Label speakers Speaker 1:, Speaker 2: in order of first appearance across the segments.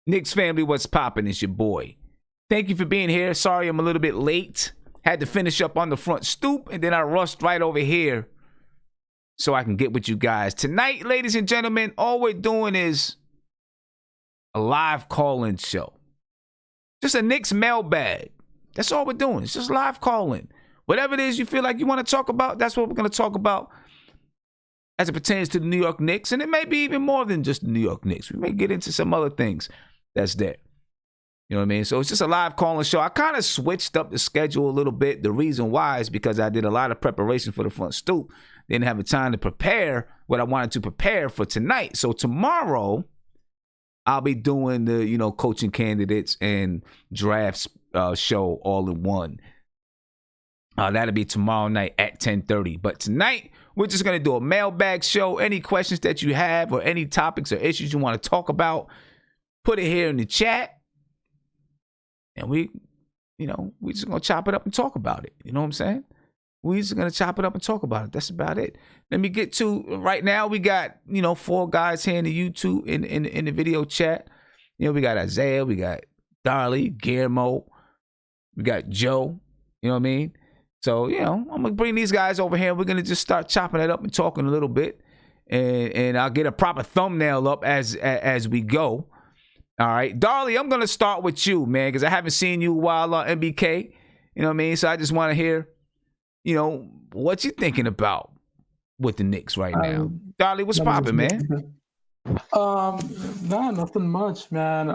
Speaker 1: Knicks family, what's poppin'? It's your boy. Thank you for being here. Sorry I'm a little bit late. Had to finish up on the front stoop, and then I rushed right over here so I can get with you guys. Tonight, ladies and gentlemen, all we're doing is a live call-in show. Just a Knicks mailbag. That's all we're doing. It's just live call-in. Whatever it is you feel like you want to talk about, that's what we're going to talk about as it pertains to the New York Knicks. And it may be even more than just the New York Knicks. We may get into some other things that's there. You know what I mean? So it's just a live call-in show. I kind of switched up the schedule a little bit. The reason why is because I did a lot of preparation for the front stoop. Didn't have the time to prepare what I wanted to prepare for tonight. So tomorrow, I'll be doing the, coaching candidates and drafts show all in one. That'll be tomorrow night at 10:30. But tonight, we're just going to do a mailbag show. Any questions that you have or any topics or issues you want to talk about, put it here in the chat. And we just going to chop it up and talk about it. You know what I'm saying? We just going to chop it up and talk about it. That's about it. Let me get to, right now, we got, 4 guys here in the YouTube, in the video chat. We got Isaiah, we got Darley, Guillermo, we got Joe. You know what I mean? So, I'm going to bring these guys over here. We're going to just start chopping it up and talking a little bit. And I'll get a proper thumbnail up as we go. All right. Darley, I'm going to start with you, man, because I haven't seen you a while on MBK. You know what I mean? So I just want to hear, what you thinking about with the Knicks right now. Darley, what's popping, man?
Speaker 2: No, nothing much, man.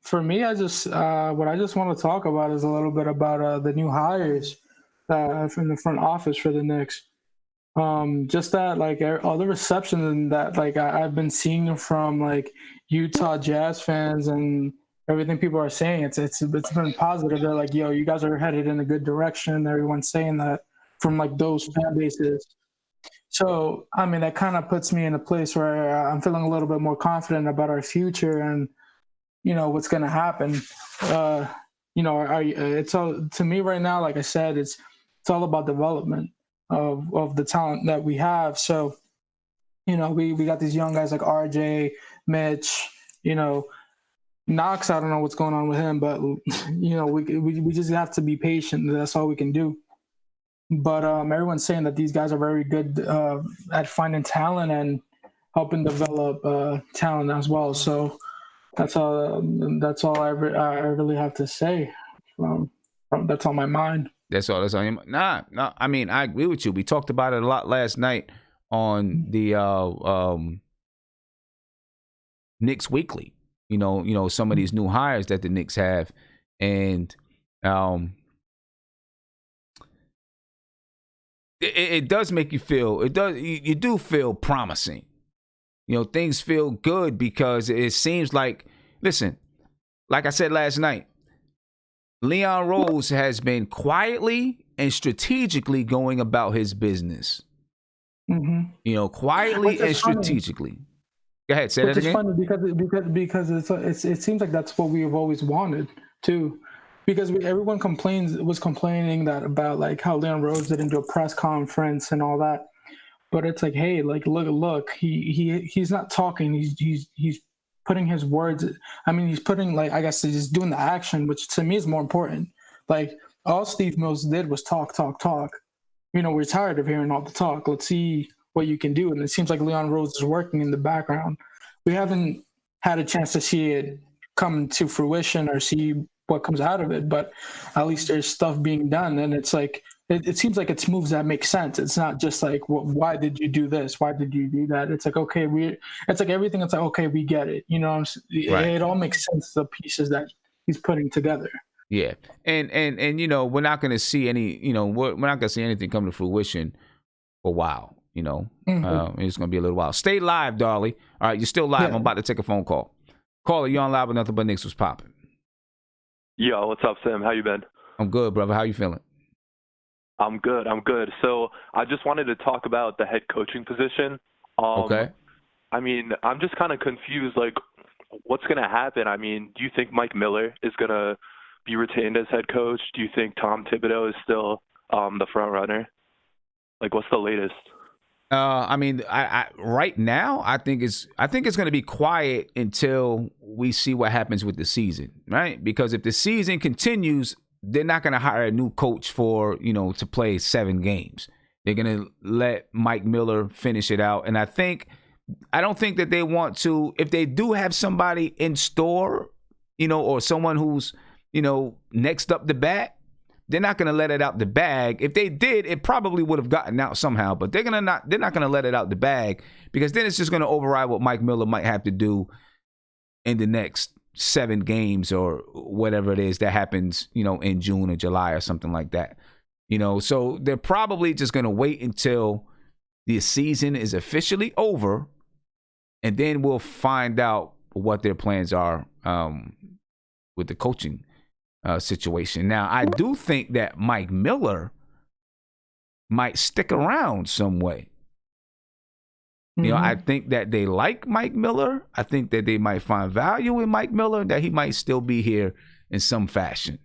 Speaker 2: For me, what I just want to talk about is a little bit about the new hires from the front office for the Knicks. Just that, all the reception that, I've been seeing from, Utah Jazz fans and everything people are saying, it's been positive. They're like, yo, you guys are headed in a good direction. Everyone's saying that from, those fan bases. So, I mean, that kind of puts me in a place where I'm feeling a little bit more confident about our future and, what's going to happen. It's all, to me right now, like I said, it's all about development of the talent that we have. So, we got these young guys like RJ, Mitch, Knox. I don't know what's going on with him, but, we just have to be patient. That's all we can do. But everyone's saying that these guys are very good at finding talent and helping develop talent as well. So that's all I really have to say. That's on my mind.
Speaker 1: That's all. That's on your mind. No. I mean, I agree with you. We talked about it a lot last night on the Knicks Weekly. Some of these new hires that the Knicks have, and it does make you feel. It does. You do feel promising. Things feel good because it seems like. Listen, like I said last night, Leon Rose has been quietly and strategically going about his business.
Speaker 2: Mm-hmm.
Speaker 1: Quietly and strategically. Funny. Go ahead, say that again.
Speaker 2: It's funny because it seems like that's what we have always wanted too. Because everyone was complaining about how Leon Rose didn't do a press conference and all that, but it's like, hey, look, he's not talking. He's putting his words. I mean, he's putting I guess he's doing the action, which to me is more important. All Steve Mills did was talk. We're tired of hearing all the talk. Let's see what you can do. And it seems like Leon Rose is working in the background. We haven't had a chance to see it come to fruition or see what comes out of it, but at least there's stuff being done, and it's it seems like it's moves that make sense. It's not just why did you do this? Why did you do that? It's okay, it's everything. It's okay, we get it. Right. It all makes sense. The pieces that he's putting together.
Speaker 1: Yeah, and we're not going to see any. We're not going to see anything come to fruition for a while.
Speaker 2: Mm-hmm.
Speaker 1: It's going to be a little while. Stay live, Darley. All right, you're still live. Yeah. I'm about to take a phone call. Caller, you on live with Nothing But Knicks was popping.
Speaker 3: Yo, what's up, Sam? How you been?
Speaker 1: I'm good, brother. How you feeling?
Speaker 3: I'm good. So I just wanted to talk about the head coaching position.
Speaker 1: Okay.
Speaker 3: I mean, I'm just kind of confused, what's going to happen? I mean, do you think Mike Miller is going to be retained as head coach? Do you think Tom Thibodeau is still the front runner? What's the latest?
Speaker 1: I mean, I right now I think it's going to be quiet until we see what happens with the season, right? Because if the season continues, they're not going to hire a new coach for to play 7 games. They're going to let Mike Miller finish it out, and I don't think that they want to. If they do have somebody in store, or someone who's next up the bat, they're not going to let it out the bag. If they did, it probably would have gotten out somehow. But they're not going to let it out the bag, because then it's just going to override what Mike Miller might have to do in the next 7 games or whatever it is that happens, in June or July or something like that. So they're probably just going to wait until the season is officially over, and then we'll find out what their plans are with the coaching situation. Now, I do think that Mike Miller might stick around some way. I think that they like Mike Miller. I think that they might find value in Mike Miller, that he might still be here in some fashion,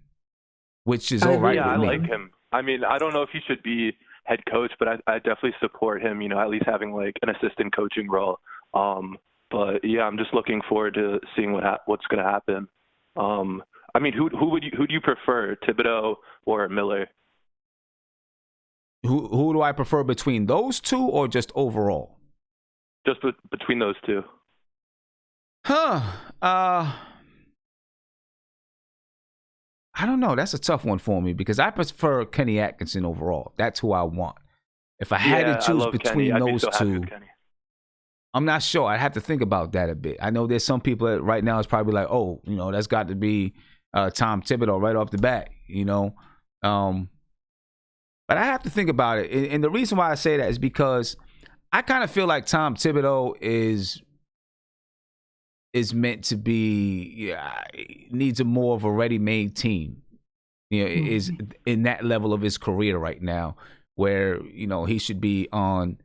Speaker 1: which is all right.
Speaker 3: Yeah,
Speaker 1: with
Speaker 3: I
Speaker 1: me.
Speaker 3: like him. I mean, I don't know if he should be head coach, but I definitely support him, at least having like an assistant coaching role. But yeah, I'm just looking forward to seeing what's going to happen. I mean, who do you prefer, Thibodeau or Miller?
Speaker 1: Who do I prefer between those two, or just overall?
Speaker 3: Just between those two.
Speaker 1: I don't know. That's a tough one for me, because I prefer Kenny Atkinson overall. That's who I want. If I had to choose between those two, I'm not sure. I'd have to think about that a bit. I know there's some people that right now is probably like, oh, that's got to be Tom Thibodeau right off the bat, But I have to think about it. And the reason why I say that is because I kind of feel like Tom Thibodeau is meant to be, needs a more of a ready-made team. Is in that level of his career right now, where he should be on.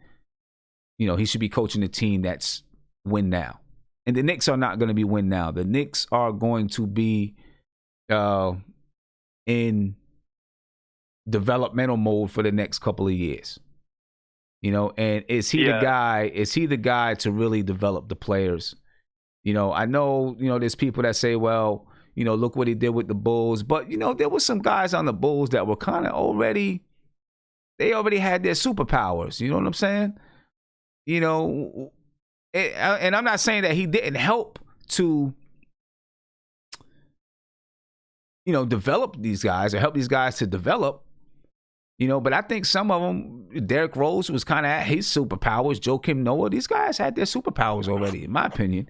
Speaker 1: He should be coaching a team that's win now, and the Knicks are not going to be win now. The Knicks are going to be in developmental mode for the next couple of years. And is he the guy? Is he the guy to really develop the players? I know, there's people that say, well, look what he did with the Bulls. But, there were some guys on the Bulls that were kind of they already had their superpowers. You know what I'm saying? And I'm not saying that he didn't help to, develop these guys or help these guys to develop. But I think some of them, Derrick Rose was kind of at his superpowers. Joakim Noah, these guys had their superpowers already, in my opinion.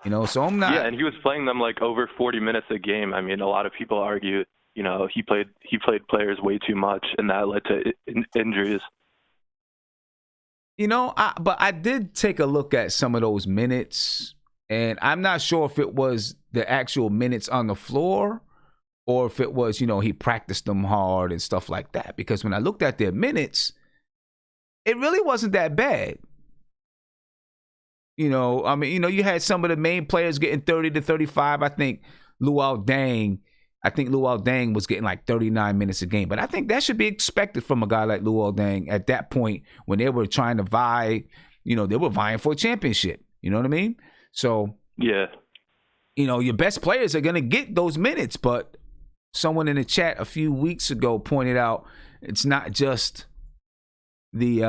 Speaker 1: So I'm not.
Speaker 3: Yeah, and he was playing them like over 40 minutes a game. I mean, a lot of people argue, he played players way too much, and that led to injuries.
Speaker 1: But I did take a look at some of those minutes, and I'm not sure if it was the actual minutes on the floor, or if it was, he practiced them hard and stuff like that. Because when I looked at their minutes, it really wasn't that bad. I mean, you had some of the main players getting 30 to 35. I think Luol Deng was getting like 39 minutes a game. But I think that should be expected from a guy like Luol Deng at that point, when they were trying to vie, they were vying for a championship. You know what I mean? So,
Speaker 3: yeah,
Speaker 1: your best players are going to get those minutes. But someone in the chat a few weeks ago pointed out it's not just the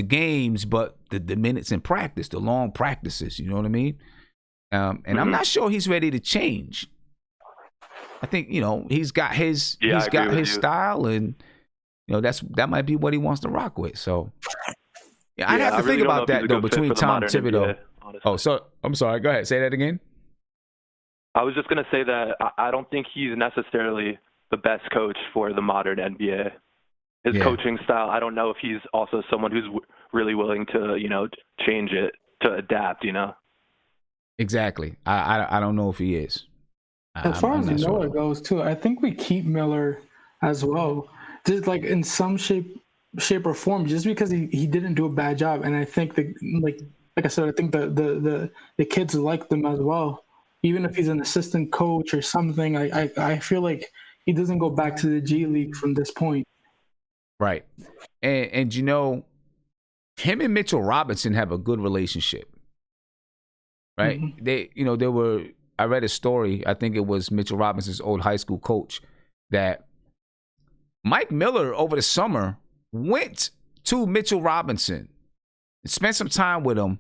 Speaker 1: games, but the minutes in practice, the long practices. You know what I mean? And I'm not sure he's ready to change. I think he's got his style, and that might be what he wants to rock with. So I'd have to think about that though, between Tom Thibodeau. So I'm sorry. Go ahead. Say that again.
Speaker 3: I was just gonna say that I don't think he's necessarily the best coach for the modern NBA. His coaching style, I don't know if he's also someone who's really willing to change it, to adapt.
Speaker 2: Exactly.
Speaker 1: I don't know if he is.
Speaker 2: As far as Miller goes, too, I think we keep Miller as well, just like in some shape or form, just because he didn't do a bad job, and I think like I said, I think the kids like them as well. Even if he's an assistant coach or something, I feel like he doesn't go back to the G League from this point.
Speaker 1: Right. And you know, him and Mitchell Robinson have a good relationship. Right?
Speaker 2: Mm-hmm.
Speaker 1: I read a story, I think it was Mitchell Robinson's old high school coach, that Mike Miller over the summer went to Mitchell Robinson and spent some time with him,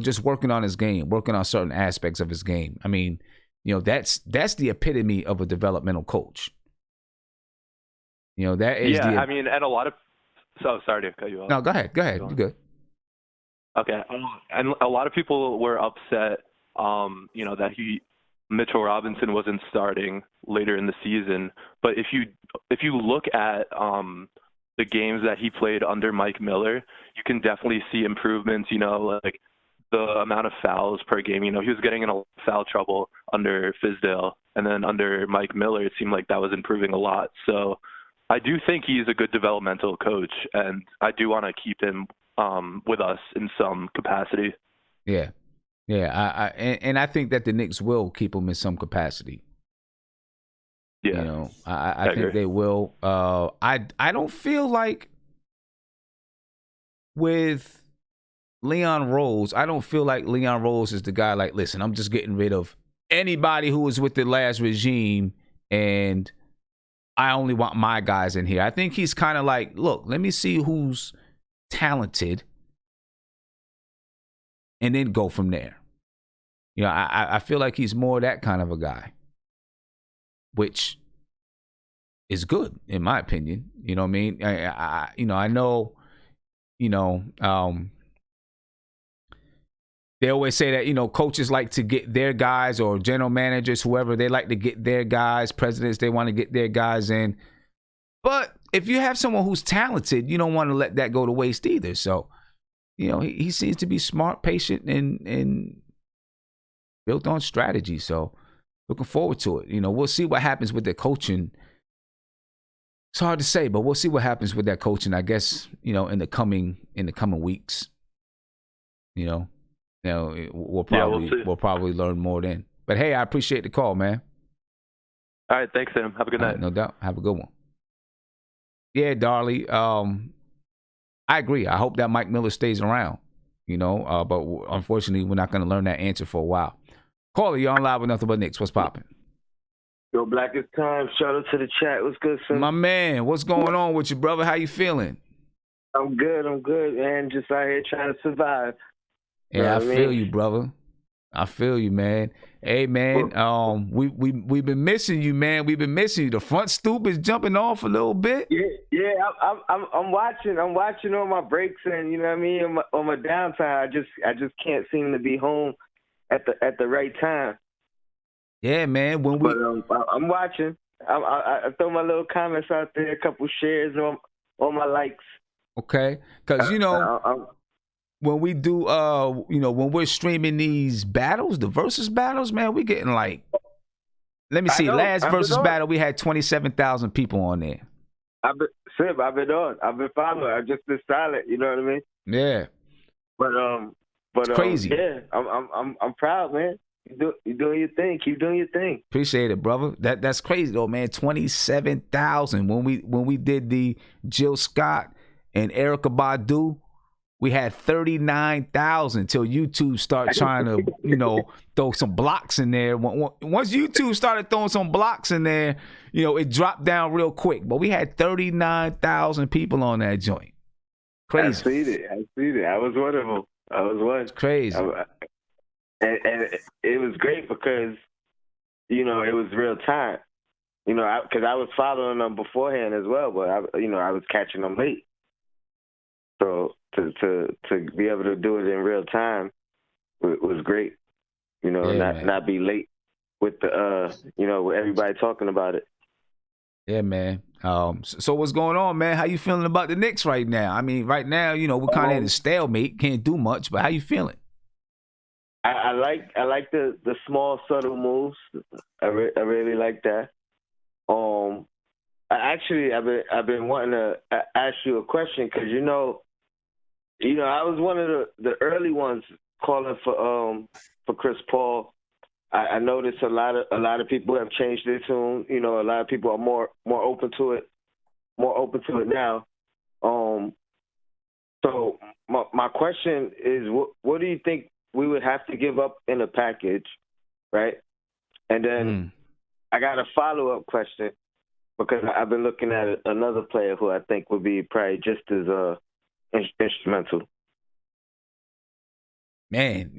Speaker 1: just working on his game, working on certain aspects of his game. I mean, that's the epitome of a developmental coach. That is
Speaker 3: I mean, and a lot of sorry to cut you off.
Speaker 1: No, go ahead. You good.
Speaker 3: Okay. And a lot of people were upset, that Mitchell Robinson wasn't starting later in the season. But if you look at the games that he played under Mike Miller, you can definitely see improvements. Like the amount of fouls per game. He was getting in a lot of foul trouble under Fizdale, and then under Mike Miller, it seemed like that was improving a lot. So I do think he's a good developmental coach, and I do want to keep him with us in some capacity.
Speaker 1: Yeah. I think that the Knicks will keep him in some capacity.
Speaker 3: Yeah.
Speaker 1: I think they will. I don't feel like with Leon Rose, I don't feel like Leon Rose is the guy like, listen, I'm just getting rid of anybody who was with the last regime and I only want my guys in here. I think he's kind of like, look, let me see who's talented and then go from there. I feel like he's more that kind of a guy, which is good in my opinion. You know what I mean? I know, they always say that, coaches like to get their guys, or general managers, whoever, they like to get their guys, presidents, they want to get their guys in. But if you have someone who's talented, you don't want to let that go to waste either. So, he seems to be smart, patient, and built on strategy. So looking forward to it. We'll see what happens with the coaching. It's hard to say, but we'll see what happens with that coaching, I guess, in the coming weeks. We'll probably learn more then. But hey, I appreciate the call, man.
Speaker 3: All right, thanks, Sam. Have a good night.
Speaker 1: No doubt. Have a good one. Yeah, Darley. I agree. I hope that Mike Miller stays around. But unfortunately, we're not going to learn that answer for a while. Caller, you're on live with Nothing But Knicks. What's popping?
Speaker 4: Yo, Black is time. Shout out to the chat. What's good, son?
Speaker 1: My man, what's going on with you, brother? How you feeling?
Speaker 4: I'm good, man. Just out here trying to survive.
Speaker 1: Yeah, I feel you, brother. I feel you, man. Hey, man, we've been missing you, man. We've been missing you. The front stoop is jumping off a little bit.
Speaker 4: Yeah. I'm watching on my breaks, and you know what I mean. On my downtime, I just can't seem to be home at the right time.
Speaker 1: Yeah, man.
Speaker 4: But I'm watching. I throw my little comments out there, a couple shares on my likes.
Speaker 1: Okay, because when we do, when we're streaming these battles, the versus battles, man, we getting like, let me see, last versus battle, we had 27,000 people on there.
Speaker 4: I've been following. I've just been silent. You know what I mean?
Speaker 1: Yeah.
Speaker 4: But
Speaker 1: it's crazy.
Speaker 4: Yeah, I'm proud, man. You're doing your thing. Keep doing your thing.
Speaker 1: Appreciate it, brother. That's crazy though, man. 27,000. When we did the Jill Scott and Erykah Badu, we had 39,000 till YouTube started trying to, throw some blocks in there. Once YouTube started throwing some blocks in there, it dropped down real quick. But we had 39,000 people on that joint. Crazy.
Speaker 4: I seen it. I was one of them. I was one.
Speaker 1: It's crazy.
Speaker 4: And it was great because, it was real time. Because I was following them beforehand as well, but I was catching them late. So to be able to do it in real time was great. Not be late with the with everybody talking about it.
Speaker 1: Yeah, man. So what's going on, man? How you feeling about the Knicks right now? I mean, right now, we're kind of in a stalemate, can't do much. But how you feeling?
Speaker 4: I like the small subtle moves. I really like that. I've been wanting to ask you a question because I was one of the early ones calling for Chris Paul. I noticed a lot of people have changed their tune. A lot of people are more open to it. more open to it now. So my question is, what do you think we would have to give up in a package, right? And then I got a follow-up question because I've been looking at another player who I think would be probably just as instrumental.
Speaker 1: Man,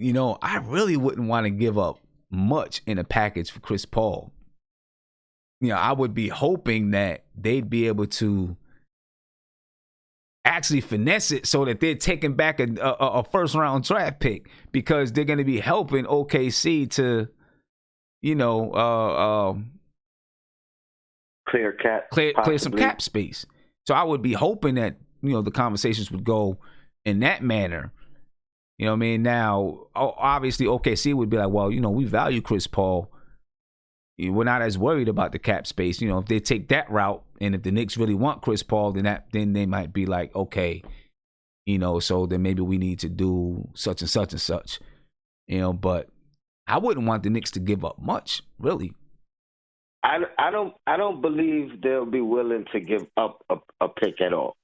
Speaker 1: I really wouldn't want to give up much in a package for Chris Paul. I would be hoping that they'd be able to actually finesse it so that they're taking back a first-round draft pick, because they're going to be helping OKC to, clear some cap space. So I would be hoping that, the conversations would go in that manner. You know what I mean? Now, obviously, OKC would be like, well, we value Chris Paul. We're not as worried about the cap space. If they take that route, and if the Knicks really want Chris Paul, then they might be like, okay, so then maybe we need to do such and such and such. But I wouldn't want the Knicks to give up much, really.
Speaker 4: I don't believe they'll be willing to give up a pick at all.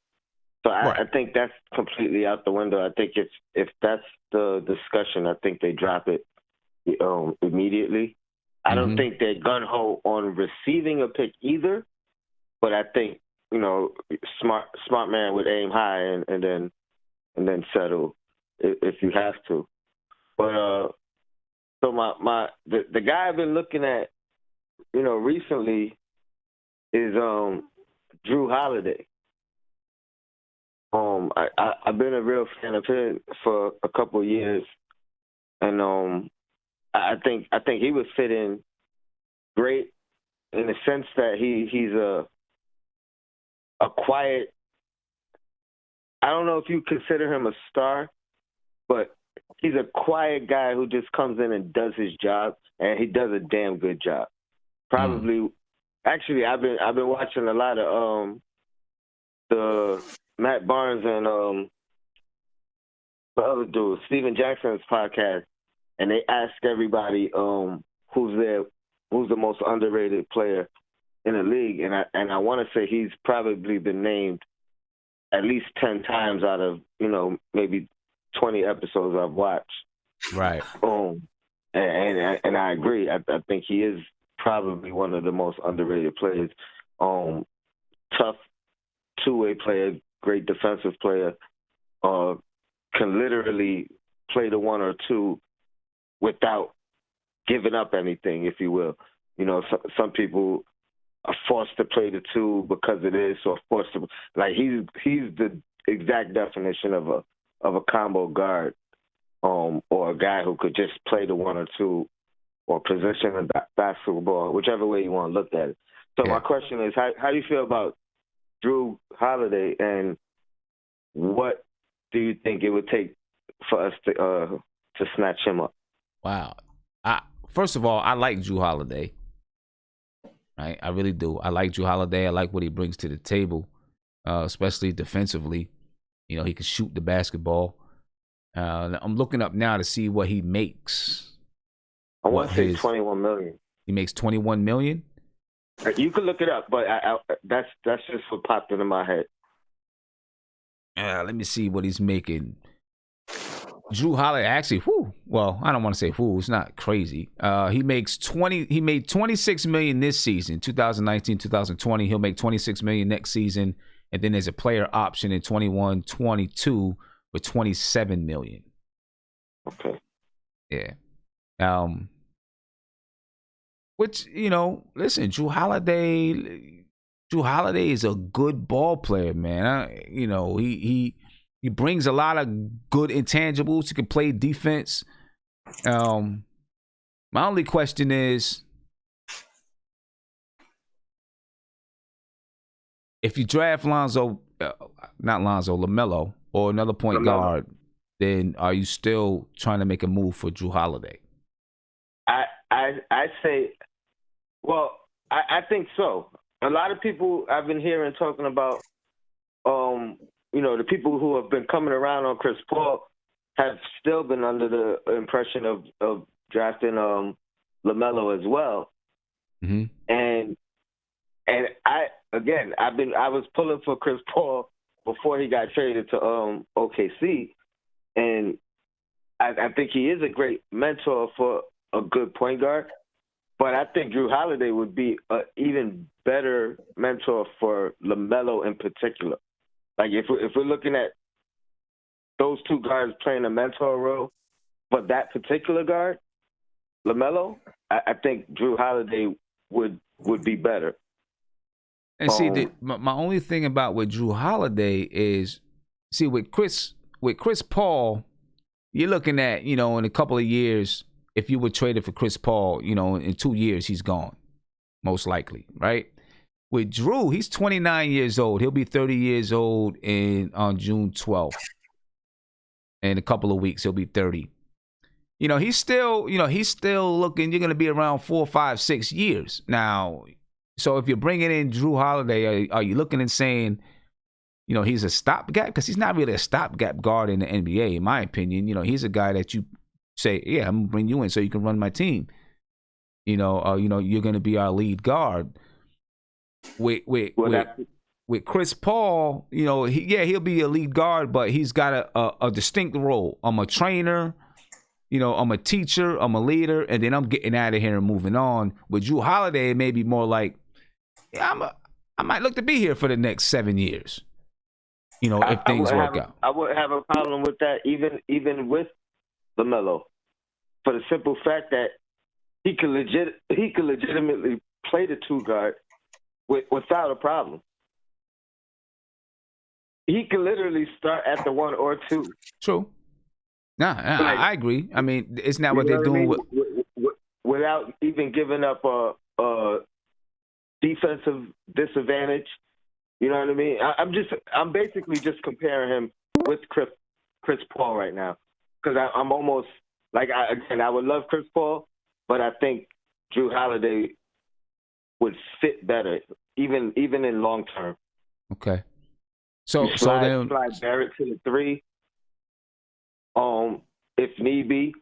Speaker 4: So I think that's completely out the window. I think if that's the discussion, I think they drop it immediately. I don't think they're gung-ho on receiving a pick either, but I think, smart man would aim high and then settle if you have to. But so the guy I've been looking at, recently is Drew Holiday. I've been a real fan of him for a couple of years, and I think he would fit in great in the sense that he's a quiet. I don't know if you consider him a star, but he's a quiet guy who just comes in and does his job, and he does a damn good job. Probably, actually, I've been watching a lot of the Matt Barnes and the other dude, Steven Jackson's podcast. And they ask everybody who's the most underrated player in the league, and I want to say he's probably been named at least 10 times out of maybe 20 episodes I've watched.
Speaker 1: Right.
Speaker 4: And I agree. I think he is probably one of the most underrated players. Tough two-way player, great defensive player. Can literally play the one or two without giving up anything, if you will. Some people are forced to play the two because it is, or forced to, like, he's the exact definition of a combo guard, or a guy who could just play the one or two, or position in basketball, whichever way you want to look at it. So my question is, how do you feel about Drew Holiday, and what do you think it would take for us to snatch him up?
Speaker 1: Wow. First of all, I like Drew Holiday. Right? I really do. I like Drew Holiday. I like what he brings to the table, especially defensively. He can shoot the basketball. I'm looking up now to see what he makes.
Speaker 4: I want to say $21 million.
Speaker 1: He makes $21 million?
Speaker 4: You can look it up, but that's just what popped into my head.
Speaker 1: Let me see what he's making. Drew Holiday, actually, well, I don't want to say it's not crazy. He made $26 million this season, 2019, 2020. He'll make $26 million next season, and then there's a player option in 21-22 with $27 million.
Speaker 4: Okay.
Speaker 1: Yeah. Which, listen, Drew Holiday is a good ball player, man. He brings a lot of good intangibles. He can play defense. My only question is, if you draft Lamella, or another point guard, then are you still trying to make a move for Drew Holiday?
Speaker 4: I say, well, I think so. A lot of people I've been hearing talking about, the people who have been coming around on Chris Paul have still been under the impression of drafting LaMelo as well.
Speaker 1: Mm-hmm.
Speaker 4: And I again, I was pulling for Chris Paul before he got traded to OKC, and I think he is a great mentor for a good point guard. But I think Drew Holiday would be an even better mentor for Lamelo in particular. Like if we're looking at those two guards playing a mentor role for that particular guard, Lamelo, I think Drew Holiday would be better.
Speaker 1: And see, my only thing about with Drew Holiday is, see, with Chris Paul, you're looking at, in a couple of years, if you were traded for Chris Paul, in 2 years, he's gone, most likely, right? With Drew, he's 29 years old. He'll be 30 years old on June 12th. In a couple of weeks, he'll be 30. He's still looking, you're going to be around 4, 5, 6 years. Now, so if you're bringing in Drew Holiday, are you looking and saying, he's a stopgap? Because he's not really a stopgap guard in the NBA, in my opinion. He's a guy that you say, yeah, I'm going to bring you in so you can run my team. You're going to be our lead guard. With Chris Paul, he'll be a lead guard, but he's got a distinct role. I'm a trainer, I'm a teacher, I'm a leader, and then I'm getting out of here and moving on. With Drew Holiday, it may be more like, I might look to be here for the next 7 years. If things work out.
Speaker 4: I wouldn't have a problem with that, even with LaMelo, for the simple fact that he could legitimately play the two guard without a problem. He could literally start at the 1 or 2.
Speaker 1: True. I agree. I mean, it's not what they're doing
Speaker 4: without even giving up a defensive disadvantage. You know what I mean? I'm basically just comparing him with Chris Paul right now, because I'm almost like I would love Chris Paul, but I think Drew Holiday would fit better, even in long term.
Speaker 1: Okay. So
Speaker 4: slide Barrett to the 3, if need be,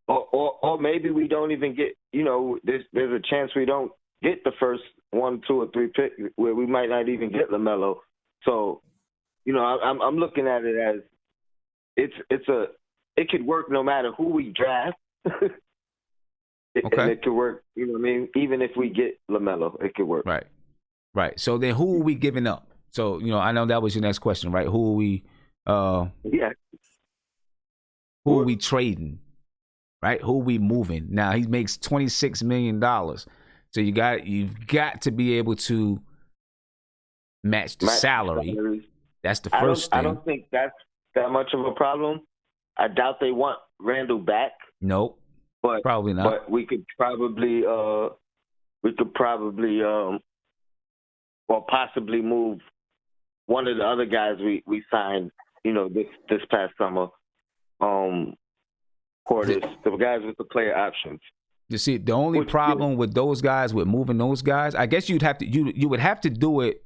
Speaker 4: or maybe we don't even get. There's a chance we don't get the first 1, 2, or 3 pick, where we might not even get LaMelo. So, I'm looking at it as it could work no matter who we draft.
Speaker 1: Okay.
Speaker 4: And it could work, even if we get LaMelo, it could work.
Speaker 1: Right. So then who are we giving up? So, I know that was your next question, right? Who are we who are we trading? Right? Who are we moving? Now he makes $26 million. So you've got to be able to match the salary. That's the first thing.
Speaker 4: I don't think that's that much of a problem. I doubt they want Randall back.
Speaker 1: Nope.
Speaker 4: But
Speaker 1: probably not.
Speaker 4: But we could probably or possibly move one of the other guys we signed, this past summer. Portis, the guys with the player options.
Speaker 1: You see, the only problem with those guys, with moving those guys, I guess you would have to do it,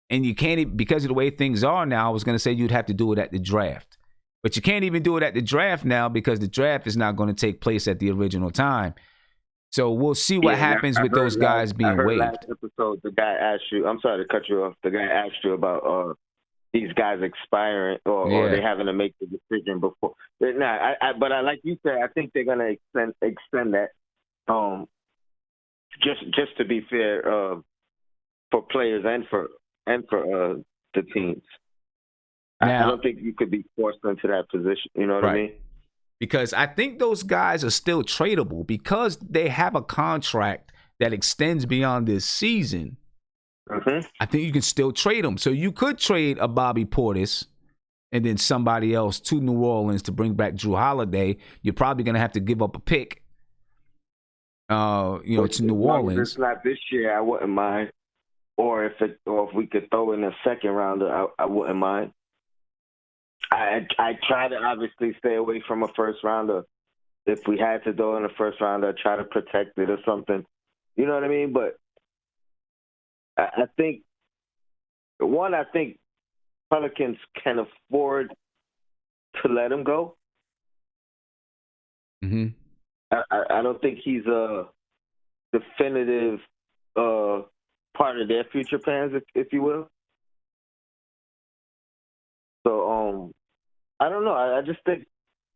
Speaker 1: and you can't, because of the way things are now. I was going to say you'd have to do it at the draft, but you can't even do it at the draft now, because the draft is not going to take place at the original time. So we'll see what happens with those guys being waived.
Speaker 4: Last episode, the guy asked you. I'm sorry to cut you off. The guy asked you about these guys expiring or they having to make the decision before. But like you said, I think they're gonna extend that. Just to be fair, for players and for the teams. Now, I don't think you could be forced into that position. You know what I mean?
Speaker 1: Because I think those guys are still tradable, because they have a contract that extends beyond this season.
Speaker 4: Mm-hmm.
Speaker 1: I think you can still trade them. So you could trade a Bobby Portis and then somebody else to New Orleans to bring back Drew Holiday. You're probably going to have to give up a pick, to New Orleans.
Speaker 4: If it's not this year, I wouldn't mind. Or if we could throw in a second rounder, I wouldn't mind. I try to obviously stay away from a first rounder. If we had to throw in a first rounder, I'd try to protect it or something. You know what I mean? But I think Pelicans can afford to let him go.
Speaker 1: Mm-hmm.
Speaker 4: I don't think he's a definitive part of their future plans, if you will. So I don't know. I just think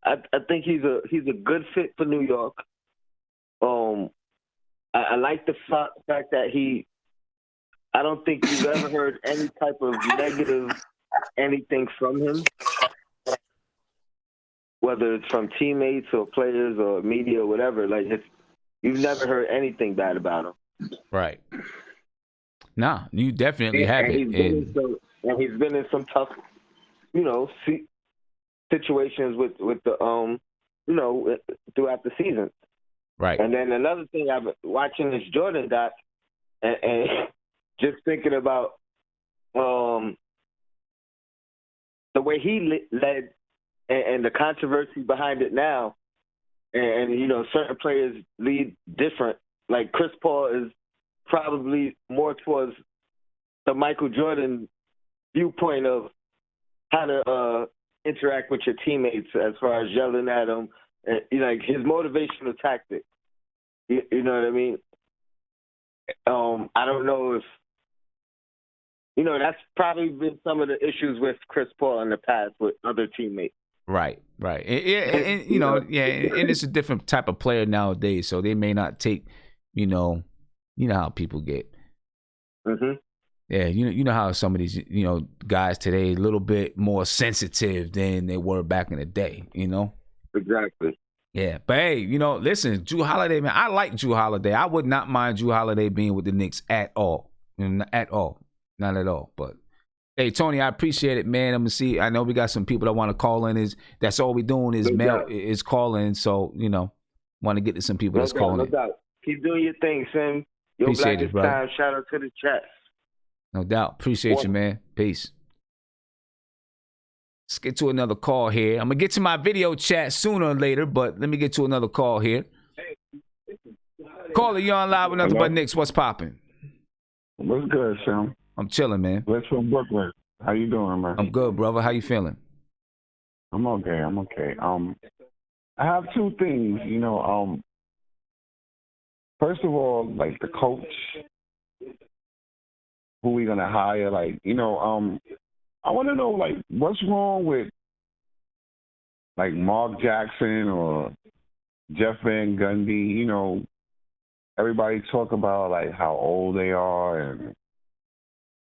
Speaker 4: I think he's a good fit for New York. I like the fact that I don't think you've ever heard any type of negative anything from him, whether it's from teammates or players or media or whatever. Like, you've never heard anything bad about him.
Speaker 1: Right. Nah, you definitely haven't.
Speaker 4: And he's been in some tough, situations with the throughout the season.
Speaker 1: Right.
Speaker 4: And then another thing, I've been watching this Jordan doc and just thinking about the way he led and the controversy behind it now. And certain players lead different. Like Chris Paul is probably more towards the Michael Jordan viewpoint of how to interact with your teammates as far as yelling at them. And, like his motivational tactic. You know what I mean? I don't know if, that's probably been some of the issues with Chris Paul in the past with other teammates.
Speaker 1: Right. And it's a different type of player nowadays, so they may not take, how people get.
Speaker 4: Mm-hmm.
Speaker 1: Yeah, you know how some of these, guys today a little bit more sensitive than they were back in the day,
Speaker 4: Exactly.
Speaker 1: Yeah, but hey, listen, Jrue Holiday, man, I like Jrue Holiday. I would not mind Jrue Holiday being with the Knicks at all. Not at all. But hey, Tony, I appreciate it, man. I'm gonna see. I know we got some people that want to call in. That's all we doing is calling. So want to get to some people that's calling.
Speaker 4: No doubt. Keep doing your thing, Sim. Your
Speaker 1: Appreciate it, bro.
Speaker 4: Time. Shout out to the chat.
Speaker 1: No doubt. Appreciate you, man. Peace. Let's get to another call here. I'm going to get to my video chat sooner or later, but let me get to another call here. Caller, you're on live with nothing but Knicks. What's popping?
Speaker 5: What's good, Sam?
Speaker 1: I'm chilling, man.
Speaker 5: Wes from Brooklyn. How you doing, man?
Speaker 1: I'm good, brother. How you feeling?
Speaker 5: I'm okay. I have two things, first of all, like the coach, who we gonna hire, I want to know, what's wrong with, Mark Jackson or Jeff Van Gundy. Everybody talk about, how old they are and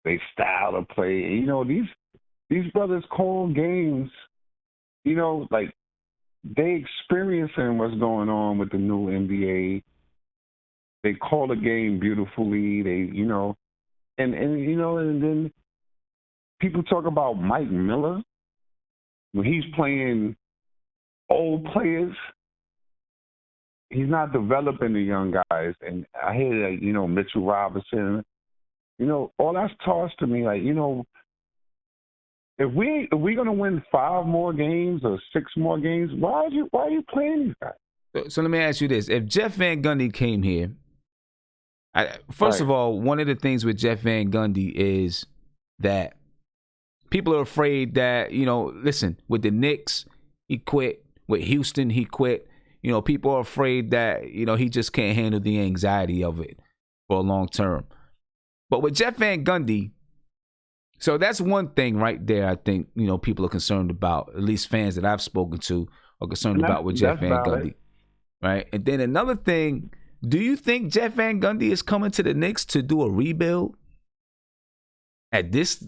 Speaker 5: they style of play. These brothers call games, they experiencing what's going on with the new NBA. They call the game beautifully. And then people talk about Mike Miller when he's playing old players. He's not developing the young guys. And I hear that, Mitchell Robinson, all that's tossed to me. If we're gonna win 5 more games or 6 more games, why are you playing these guys?
Speaker 1: So let me ask you this: if Jeff Van Gundy came here, first of all, one of the things with Jeff Van Gundy is that people are afraid that, listen, with the Knicks, he quit. With Houston, he quit. People are afraid that, he just can't handle the anxiety of it for a long term. But with Jeff Van Gundy, so that's one thing right there I think, people are concerned about, at least fans that I've spoken to are concerned about with Jeff Van Gundy. Right? And then another thing, do you think Jeff Van Gundy is coming to the Knicks to do a rebuild? At this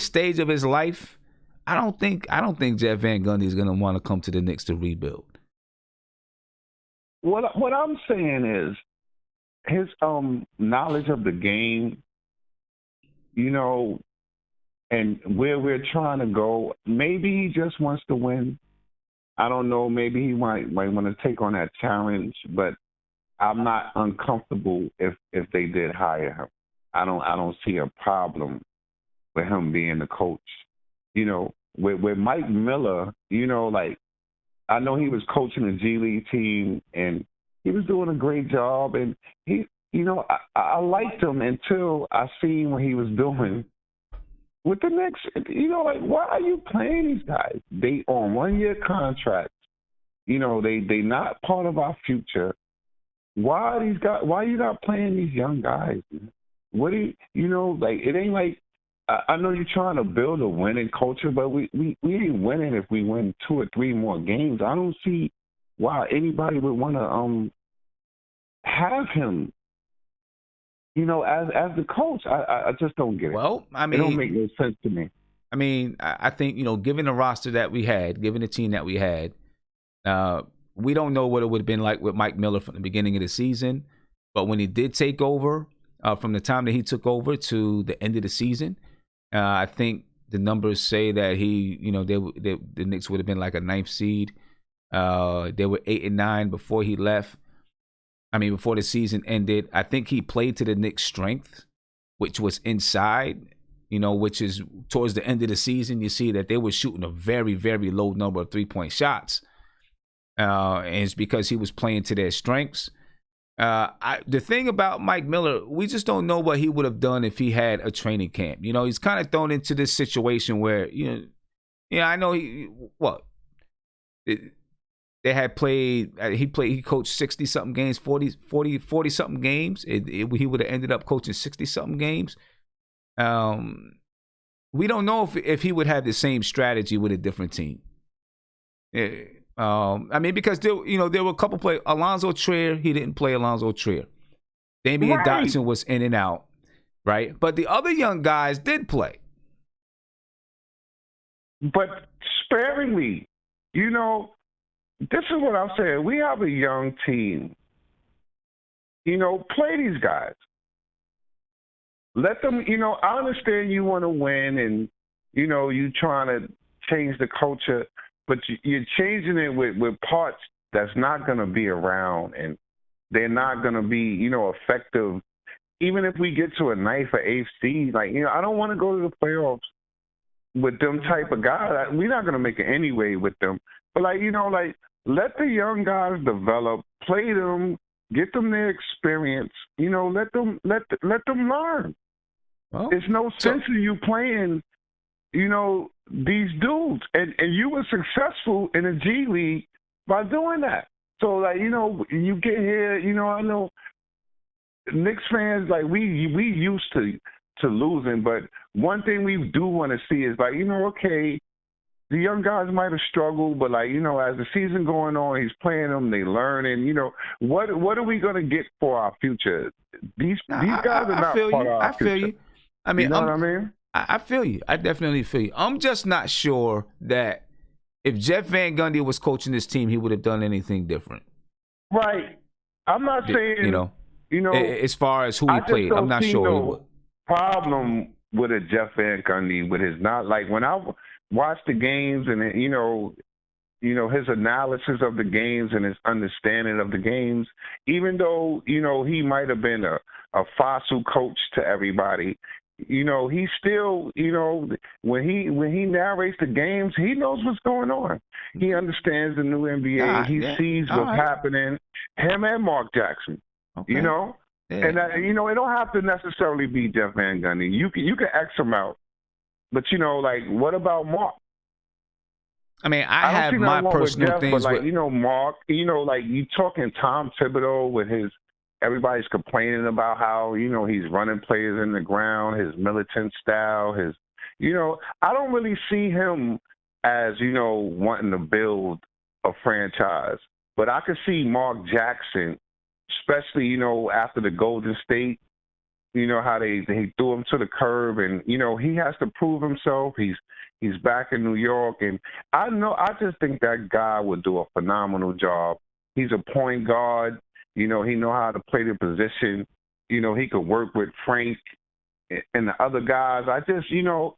Speaker 1: stage of his life, I don't think Jeff Van Gundy is going to want to come to the Knicks to rebuild.
Speaker 5: What I'm saying is his knowledge of the game, and where we're trying to go. Maybe he just wants to win. I don't know. Maybe he might want to take on that challenge, but I'm not uncomfortable if they did hire him. I don't see a problem with him being the coach. With Mike Miller, I know he was coaching the G League team and he was doing a great job. And he, I liked him until I seen what he was doing with the Knicks. Why are you playing these guys? They on 1-year contracts. They not part of our future. Why are you not playing these young guys? What do you know? Like it ain't like I know you're trying to build a winning culture, but we ain't winning if we win 2 or 3 more games. I don't see why anybody would want to have him. You know, as the coach, I just don't get it.
Speaker 1: Well, I
Speaker 5: it don't
Speaker 1: mean,
Speaker 5: make no sense to me.
Speaker 1: I mean, I think, you know, given the roster that we had, given the team that we had, we don't know what it would have been like with Mike Miller from the beginning of the season. But when he did take over, from the time that he took over to the end of the season, I think the numbers say that he, you know, the Knicks would have been like a 9th seed. They were 8 and 9 before he left. I mean, before the season ended. I think he played to the Knicks' strength, which was inside, you know, which is towards the end of the season. You see that they were shooting a very, very low number of 3-point shots. And it's because he was playing to their strengths. The thing about Mike Miller, we just don't know what he would have done if he had a training camp. You know, he's kind of thrown into this situation where, I know they had played, he coached 60-something games, 40-something games. He would have ended up coaching 60-something games. We don't know if he would have the same strategy with a different team. I mean, because there were a couple players. Alonzo Trier, he didn't play Alonzo Trier. Damian Dotson was in and out, right? But the other young guys did play.
Speaker 5: But sparingly, you know, this is what I'm saying. We have a young team. You know, play these guys. Let them, you know, I understand you want to win and, you know, you trying to change the culture, but you're changing it with parts that's not going to be around and they're not going to be, you know, effective. Even if we get to a 9th or 8th seed, like, you know, I don't want to go to the playoffs with them type of guys. We're not going to make it anyway with them. But, like, you know, like, let the young guys develop, play them, get them their experience, you know, let them learn. Well, there's no sense in you playing, you know, these dudes. And you were successful in the G League by doing that. So, like, you know, you get here, you know, I know Knicks fans, like, we used to losing, but one thing we do want to see is, like, you know, okay, the young guys might have struggled, but, like, you know, as the season going on, he's playing them, they learning. You know, what are we going to get for our future? These guys are not part of our future. I feel you.
Speaker 1: I mean,
Speaker 5: you know what I mean?
Speaker 1: I feel you. I definitely feel you. I'm just not sure that if Jeff Van Gundy was coaching this team, he would have done anything different.
Speaker 5: Right. I'm not saying, you know,
Speaker 1: as far as who he played, I'm not sure he would.
Speaker 5: Problem with a Jeff Van Gundy with his not, like, when I watch the games and, you know, his analysis of the games and his understanding of the games, even though, you know, he might have been a fossil coach to everybody, you know, he still, you know, when he narrates the games, he knows what's going on. He understands the new NBA. He sees what's happening. Him and Mark Jackson, you know? Yeah. And, you know, it don't have to necessarily be Jeff Van Gundy. You can X him out. But, you know, like, what about Mark?
Speaker 1: I mean, I have my personal
Speaker 5: Jeff,
Speaker 1: things
Speaker 5: but, like,
Speaker 1: with,
Speaker 5: you know, Mark, you know, like, you talking Tom Thibodeau with his, everybody's complaining about how, you know, he's running players in the ground, his militant style, his, you know, I don't really see him as, you know, wanting to build a franchise. But I could see Mark Jackson, especially, you know, after the Golden State, you know, how they threw him to the curb, and, you know, he has to prove himself. He's back in New York, and I just think that guy would do a phenomenal job. He's a point guard. You know, he know how to play the position. You know, he could work with Frank and the other guys. I just, you know,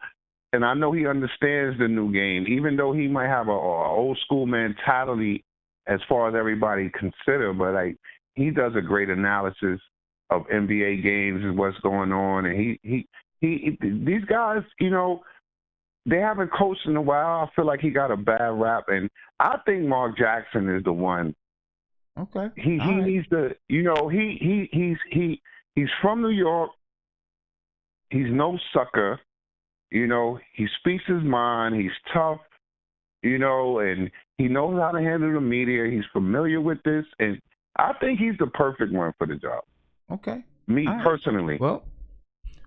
Speaker 5: and I know he understands the new game, even though he might have a old school mentality as far as everybody consider, but, like, he does a great analysis of NBA games and what's going on, and he these guys, you know, they haven't coached in a while. I feel like he got a bad rap, and I think Mark Jackson is the one.
Speaker 1: Okay,
Speaker 5: he needs to, you know, he's from New York. He's no sucker, you know. He speaks his mind. He's tough, you know, and he knows how to handle the media. He's familiar with this, and I think he's the perfect one for the job.
Speaker 1: Okay.
Speaker 5: Me personally.
Speaker 1: Well,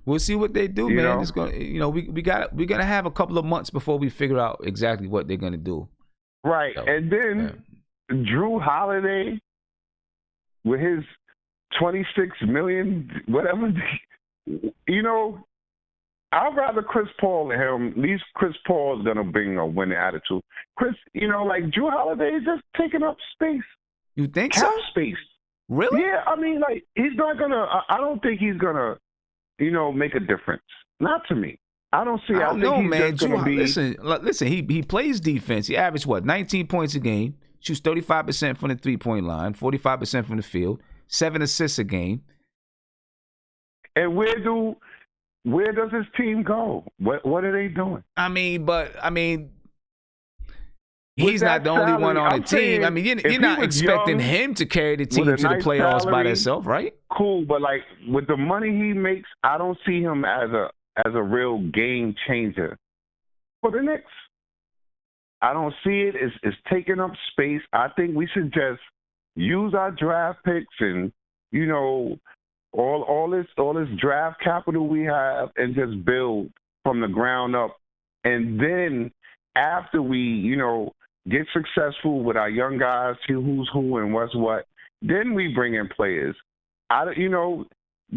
Speaker 1: We'll see what they do,
Speaker 5: You
Speaker 1: man.
Speaker 5: know?
Speaker 1: It's gonna, we're gonna have a couple of months before we figure out exactly what they're gonna do.
Speaker 5: Right.
Speaker 1: So,
Speaker 5: And then Drew Holiday with his 26 million, whatever, you know, I'd rather Chris Paul than him. At least Chris Paul is going to bring a winning attitude. Chris, you know, like Drew Holiday is just taking up space.
Speaker 1: You think
Speaker 5: Cap
Speaker 1: so?
Speaker 5: space.
Speaker 1: Really?
Speaker 5: Yeah, I mean, like, he's not going to, I don't think he's going to, you know, make a difference. Not to me. I don't see.
Speaker 1: I don't know,
Speaker 5: he's
Speaker 1: man.
Speaker 5: just gonna be.
Speaker 1: Listen. He plays defense. He averaged what? 19 points a game. Shoots 35% from the 3-point line, 45% from the field, 7 assists a game.
Speaker 5: And where does his team go? What are they doing?
Speaker 1: He's not the only one on the team. I mean, you're not expecting him to carry the team to the playoffs by himself, right?
Speaker 5: Cool, but like with the money he makes, I don't see him as a real game changer for the Knicks. I don't see it. It's taking up space. I think we should just use our draft picks and, you know, all this draft capital we have and just build from the ground up. And then after we, you know, get successful with our young guys, see who's who and what's what, then we bring in players. You know,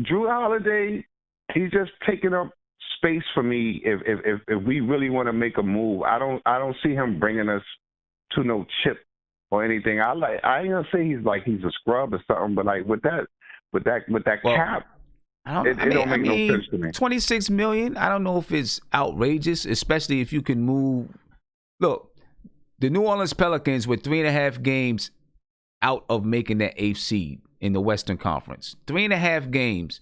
Speaker 5: Drew Holiday, he's just taking up space for me. If we really want to make a move, I don't see him bringing us to no chip or anything. I ain't gonna say he's a scrub or something, but like with that cap, it don't make no sense to me.
Speaker 1: 26 million. I don't know if it's outrageous, especially if you can move. Look, the New Orleans Pelicans were 3.5 games out of making that 8th seed in the Western Conference. 3.5 games.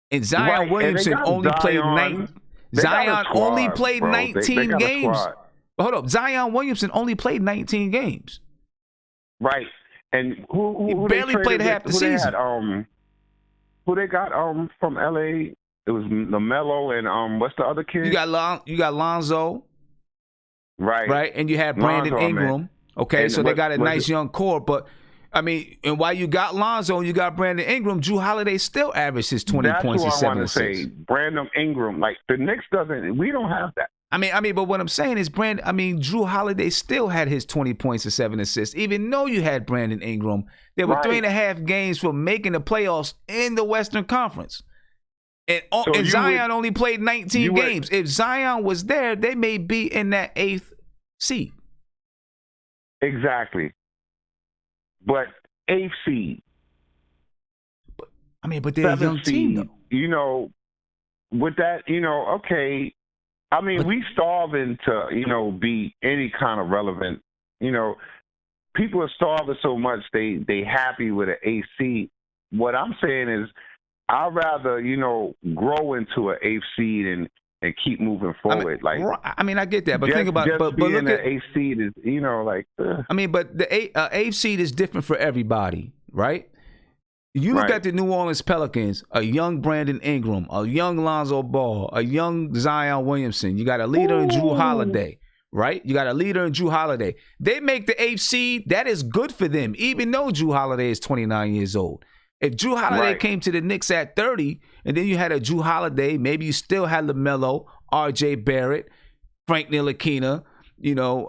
Speaker 1: And Zion Williamson only played 19 games. But hold up, Zion Williamson only played 19 games.
Speaker 5: Right. And who
Speaker 1: he barely played half the season.
Speaker 5: Who they got from LA? It was Lamella and what's the other kid?
Speaker 1: You got Lonzo.
Speaker 5: Right.
Speaker 1: And you had Brandon
Speaker 5: Lonzo,
Speaker 1: Ingram.
Speaker 5: Man.
Speaker 1: Okay,
Speaker 5: and
Speaker 1: so they got a nice young core, but I mean, and while you got Lonzo and you got Brandon Ingram, Drew Holiday still averaged his 20 points and 7 assists. That's what I want to
Speaker 5: say. Brandon Ingram, like the Knicks we don't have that.
Speaker 1: I mean, but what I'm saying is Drew Holiday still had his 20 points and 7 assists, even though you had Brandon Ingram. There were 3.5 games for making the playoffs in the Western Conference. And Zion only played 19 games. If Zion was there, they may be in that 8th seed.
Speaker 5: Exactly. But 8th seed.
Speaker 1: But they're a young team, though.
Speaker 5: You know, with that, you know, okay. I mean, we starving to, you know, be any kind of relevant. You know, people are starving so much they happy with an 8th seed. What I'm saying is, I'd rather, you know, grow into an 8th seed and keep moving forward.
Speaker 1: I get that, but think about but
Speaker 5: being
Speaker 1: look at
Speaker 5: the 8th seed is, you know, like. Ugh.
Speaker 1: But the 8th seed is different for everybody, right? You look at the New Orleans Pelicans, a young Brandon Ingram, a young Lonzo Ball, a young Zion Williamson. You got a leader in Drew Holiday, right? You got a leader in Drew Holiday. They make the 8th seed. That is good for them, even though Drew Holiday is 29 years old. If Drew Holiday came to the Knicks at 30, and then you had a Drew Holiday, maybe you still had Lamella, R.J. Barrett, Frank Ntilikina, you know,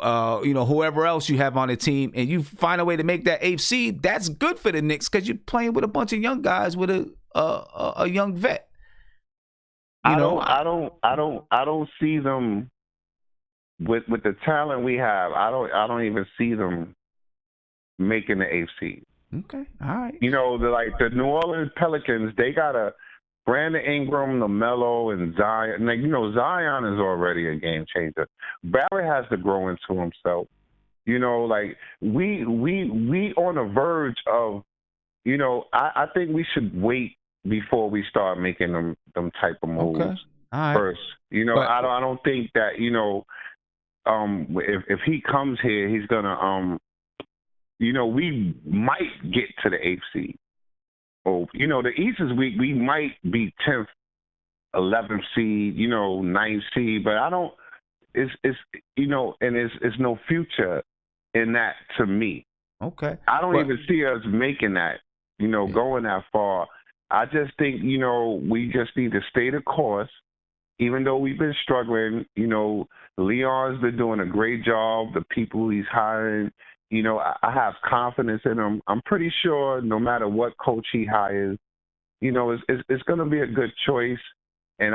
Speaker 1: whoever else you have on the team, and you find a way to make that 8th seed, that's good for the Knicks because you're playing with a bunch of young guys with a young vet.
Speaker 5: I don't see them with the talent we have. I don't even see them making the 8th seed.
Speaker 1: Okay, all right.
Speaker 5: You know, the New Orleans Pelicans, they got a Brandon Ingram, Lamella, and Zion. Like, you know, Zion is already a game changer. Barrett has to grow into himself. You know, like we on the verge of, you know, I think we should wait before we start making them type of moves first. You know, I don't think that, you know, if he comes here, he's gonna you know, we might get to the 8th seed. Oh, you know, the East is weak. We might be 10th, 11th seed, you know, 9th seed, but I don't. It's you know, and it's no future in that to me.
Speaker 1: Okay.
Speaker 5: I don't even see us making that, you know, going that far. I just think, we just need to stay the course. Even though we've been struggling, Leon's been doing a great job. The people he's hiring, I have confidence in him. I'm pretty sure no matter what coach he hires, it's going to be a good choice. And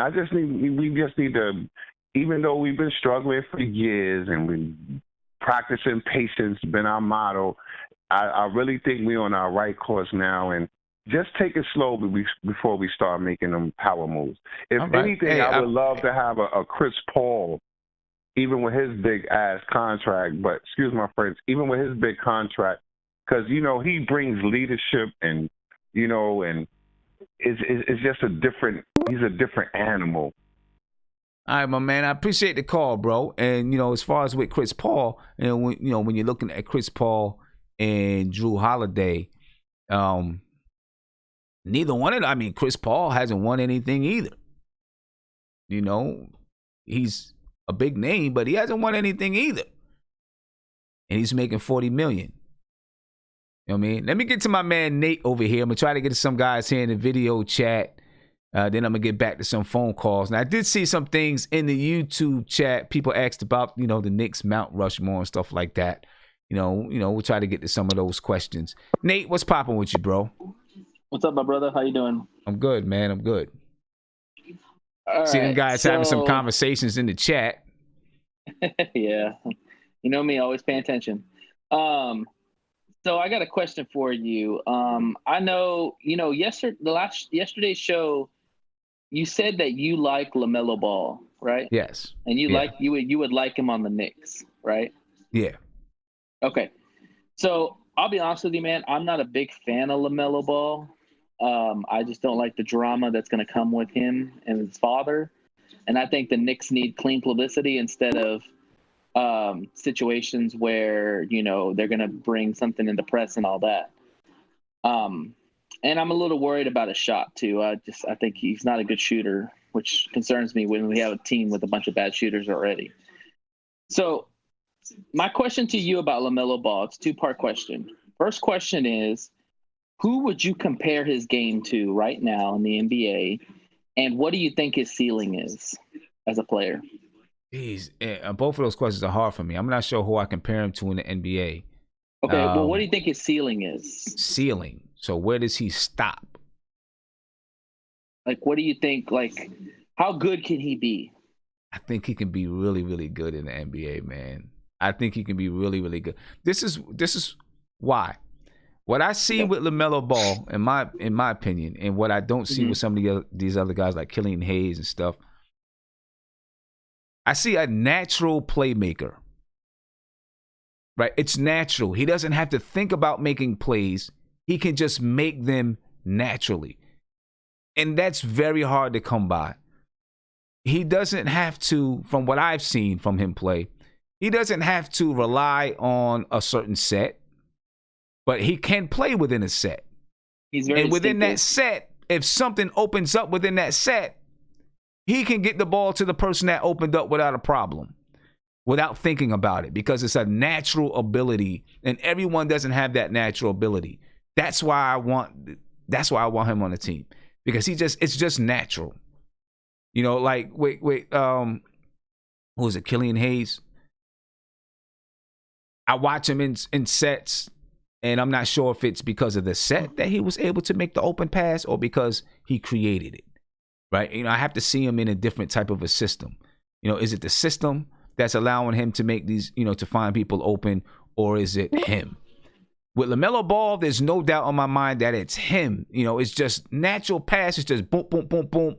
Speaker 5: we just need to, even though we've been struggling for years and we've practicing patience been our motto, I really think we're on our right course now. And just take it slow before we start making them power moves. If anything, I would love to have a Chris Paul, even with his big ass contract. But excuse my French, even with his big contract, because he brings leadership and and it's just he's a different animal.
Speaker 1: All right, my man. I appreciate the call, bro. And as far as with Chris Paul, when you're looking at Chris Paul and Drew Holiday, neither one of them. I mean, Chris Paul hasn't won anything either. He's a big name, but he hasn't won anything either. And he's making $40 million. You know what I mean? Let me get to my man Nate over here. I'm going to try to get to some guys here in the video chat. Then I'm going to get back to some phone calls. Now, I did see some things in the YouTube chat. People asked about, the Knicks Mount Rushmore and stuff like that. We'll try to get to some of those questions. Nate, what's popping with you, bro?
Speaker 6: What's up, my brother? How you doing?
Speaker 1: I'm good, man. I'm good.
Speaker 6: All
Speaker 1: See
Speaker 6: right,
Speaker 1: them guys having some conversations in the chat.
Speaker 6: Yeah. You know me, always paying attention. So I got a question for you. I know, yesterday's show, you said that you like Lamella Ball, right?
Speaker 1: Yes.
Speaker 6: And you would like him on the Knicks, right?
Speaker 1: Yeah.
Speaker 6: Okay. So I'll be honest with you, man. I'm not a big fan of LaMelo Ball. I just don't like the drama that's going to come with him and his father. And I think the Knicks need clean publicity instead of situations where, they're going to bring something in the press and all that. And I'm a little worried about his shot, too. I think he's not a good shooter, which concerns me when we have a team with a bunch of bad shooters already. So my question to you about LaMelo Ball, it's a two-part question. First question is, who would you compare his game to right now in the NBA, and what do you think his ceiling is as a player?
Speaker 1: Jeez, both of those questions are hard for me. I'm not sure who I compare him to in the NBA.
Speaker 6: Okay, well, what do you think his ceiling is?
Speaker 1: Ceiling. So where does he stop?
Speaker 6: Like, what do you think? Like, how good can he be?
Speaker 1: I think he can be really, really good in the NBA, man. I think he can be really, really good. This is why. What I see with LaMelo Ball, in my opinion, and what I don't see with some of these other guys like Killian Hayes and stuff, I see a natural playmaker. Right? It's natural. He doesn't have to think about making plays. He can just make them naturally. And that's very hard to come by. He doesn't have to, from what I've seen from him play, he doesn't have to rely on a certain set, but he can play within a set.
Speaker 6: He's very
Speaker 1: within that set, if something opens up within that set, he can get the ball to the person that opened up without a problem, without thinking about it, because it's a natural ability, and everyone doesn't have that natural ability. That's why I want him on the team, because it's just natural. Like wait, who was it? Killian Hayes. I watch him in sets, and I'm not sure if it's because of the set that he was able to make the open pass or because he created it, right? I have to see him in a different type of a system. Is it the system that's allowing him to make these, to find people open, or is it him? With LaMelo Ball, there's no doubt on my mind that it's him. It's just natural pass. It's just boom, boom, boom, boom.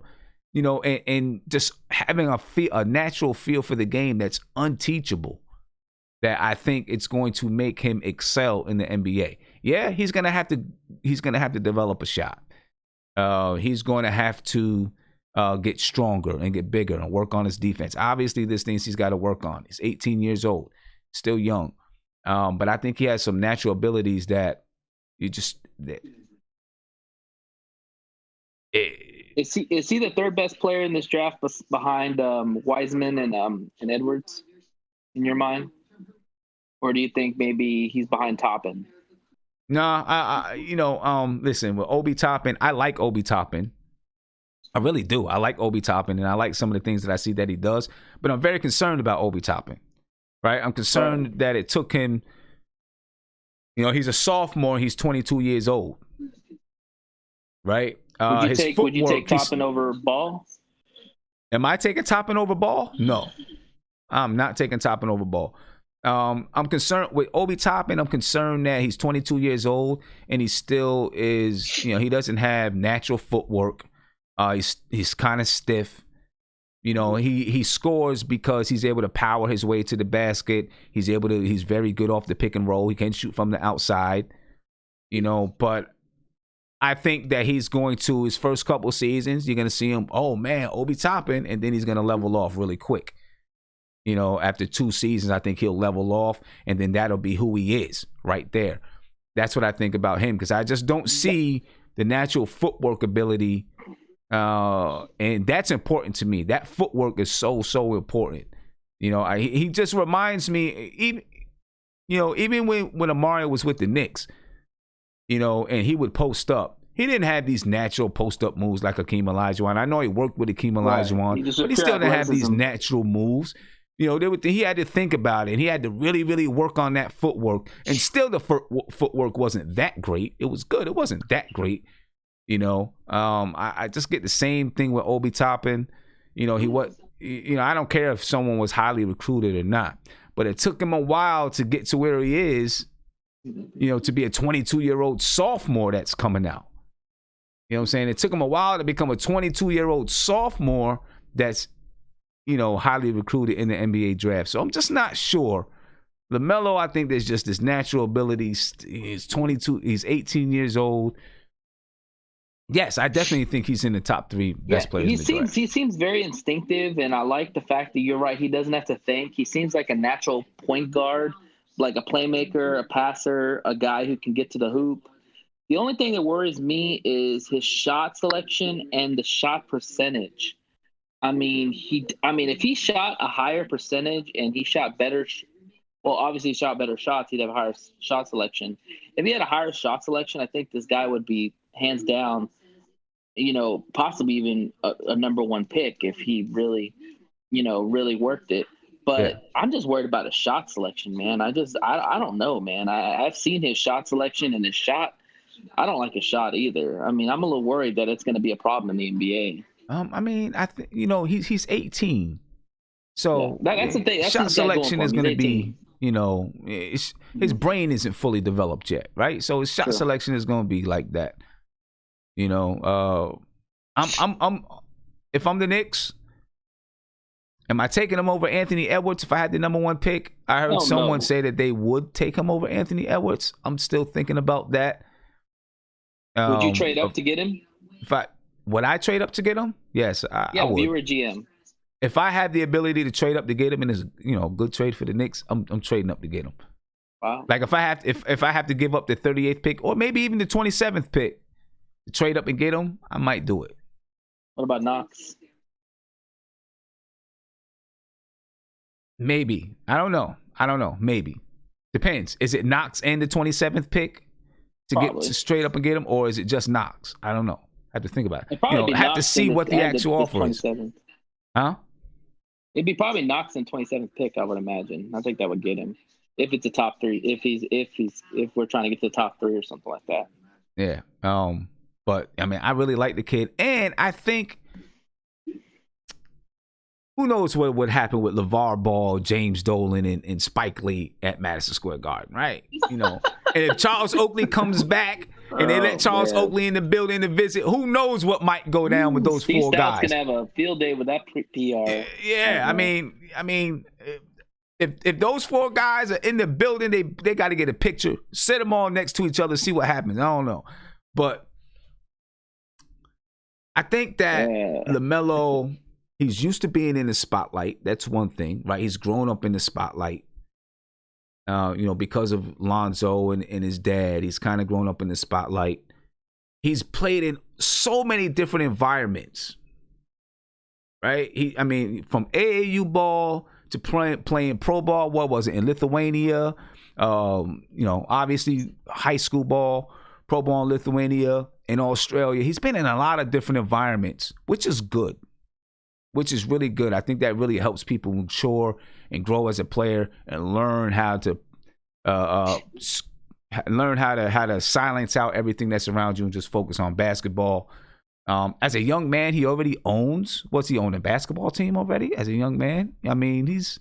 Speaker 1: And just having a natural feel for the game that's unteachable. That I think it's going to make him excel in the NBA. Yeah, he's gonna have to develop a shot. He's going to have to get stronger and get bigger and work on his defense. Obviously, there's things he's got to work on. He's 18 years old, still young, but I think he has some natural abilities that you just.
Speaker 6: Is he the third best player in this draft behind Wiseman and Edwards, in your mind? Or do you think maybe he's behind Toppin?
Speaker 1: Listen, with Obi Toppin, I like Obi Toppin. I really do. I like Obi Toppin, and I like some of the things that I see that he does. But I'm very concerned about Obi Toppin, right? I'm concerned that it took him, he's a sophomore. He's 22 years old, right?
Speaker 6: Would you take Toppin over Ball?
Speaker 1: Am I taking Toppin over Ball? No, I'm not taking Toppin over Ball. I'm concerned with Obi Toppin. I'm concerned that he's 22 years old and he still is, he doesn't have natural footwork. He's kind of stiff. He scores because he's able to power his way to the basket. He's very good off the pick and roll. He can shoot from the outside, but I think that he's going to, his first couple seasons, you're going to see him, oh man, Obi Toppin, and then he's going to level off really quick. After 2 seasons, I think he'll level off, and then that'll be who he is right there. That's what I think about him, because I just don't see the natural footwork ability, and that's important to me. That footwork is so important. He just reminds me, even when Amaro was with the Knicks, and he would post up. He didn't have these natural post-up moves like Hakeem Olajuwon. I know he worked with Hakeem Olajuwon, but he still didn't have these natural moves. He had to think about it. He had to really, really work on that footwork. And still the footwork wasn't that great. It was good. It wasn't that great. I just get the same thing with Obi Toppin. I don't care if someone was highly recruited or not. But it took him a while to get to where he is, to be a 22-year-old sophomore that's coming out. You know what I'm saying? It took him a while to become a 22-year-old sophomore that's highly recruited in the NBA draft. So I'm just not sure. LaMelo, I think there's just this natural ability. He's 22. He's 18 years old. Yes, I definitely think he's in the top 3 best players in the draft.
Speaker 6: He seems very instinctive, and I like the fact that you're right. He doesn't have to think. He seems like a natural point guard, like a playmaker, a passer, a guy who can get to the hoop. The only thing that worries me is his shot selection and the shot percentage. If he shot a higher percentage and he shot better, obviously he shot better shots, he'd have a higher shot selection. If he had a higher shot selection, I think this guy would be hands down, possibly even a number 1 pick if he really, really worked it. But I'm just worried about his shot selection, man. I don't know, man. I've seen his shot selection and his shot. I don't like his shot either. I'm a little worried that it's going to be a problem in the NBA.
Speaker 1: I think he's 18, so
Speaker 6: that's the thing. That's
Speaker 1: shot selection is going to be, his brain isn't fully developed yet, right? So his shot selection is going to be like that. If I'm the Knicks, am I taking him over Anthony Edwards if I had the number 1 pick? I heard someone say that they would take him over Anthony Edwards. I'm still thinking about that.
Speaker 6: Would you trade up to get him?
Speaker 1: Would I trade up to get him? Yes, I would.
Speaker 6: If you were a GM.
Speaker 1: If I had the ability to trade up to get him and it's a good trade for the Knicks, I'm trading up to get him.
Speaker 6: Wow.
Speaker 1: Like if I have to give up the 38th pick or maybe even the 27th pick to trade up and get him, I might do it.
Speaker 6: What about Knox?
Speaker 1: Maybe. I don't know. Maybe. Depends. Is it Knox and the 27th pick to get to straight up and get him, or is it just Knox? I don't know. I have to think about it. I have to see what the actual offer is. Huh?
Speaker 6: It'd be probably Knox in 27th pick, I would imagine. I think that would get him if it's a top 3. If we're trying to get to the top 3 or something like that.
Speaker 1: Yeah. But I really like the kid, and I think who knows what would happen with LeVar Ball, James Dolan, and Spike Lee at Madison Square Garden, right? And if Charles Oakley comes back and they let Charles Oakley in the building to visit, who knows what might go down with those 4 guys?
Speaker 6: He's gonna have a field day with that PR.
Speaker 1: Yeah, if those 4 guys are in the building, they got to get a picture, set them all next to each other, see what happens. I don't know, but I think that LaMelo, he's used to being in the spotlight. That's one thing, right? He's grown up in the spotlight. Because of Lonzo and his dad, he's kind of grown up in the spotlight. He's played in so many different environments, right? From AAU ball to playing pro ball. What was it in Lithuania? Obviously high school ball, pro ball in Lithuania, in Australia. He's been in a lot of different environments, which is good. Which is really good. I think that really helps people mature and grow as a player and learn how to silence out everything that's around you and just focus on basketball. As a young man, he already owns. What's he own? A basketball team already? As a young man, I mean, he's.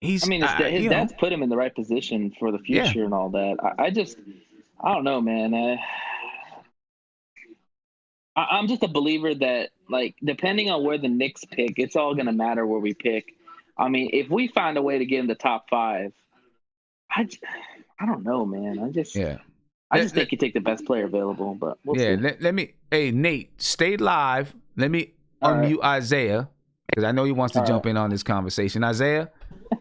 Speaker 6: I mean, his dad's put him in the right position for the future and all that. I don't know, man. I'm just a believer that, like, depending on where the Knicks pick, it's all going to matter where we pick. I mean, if we find a way to get in the top 5, I don't know, man. I just think you take the best player available, but we'll see.
Speaker 1: Let me. Hey, Nate, stay live. Let me unmute Isaiah because I know he wants to jump in on this conversation. Isaiah,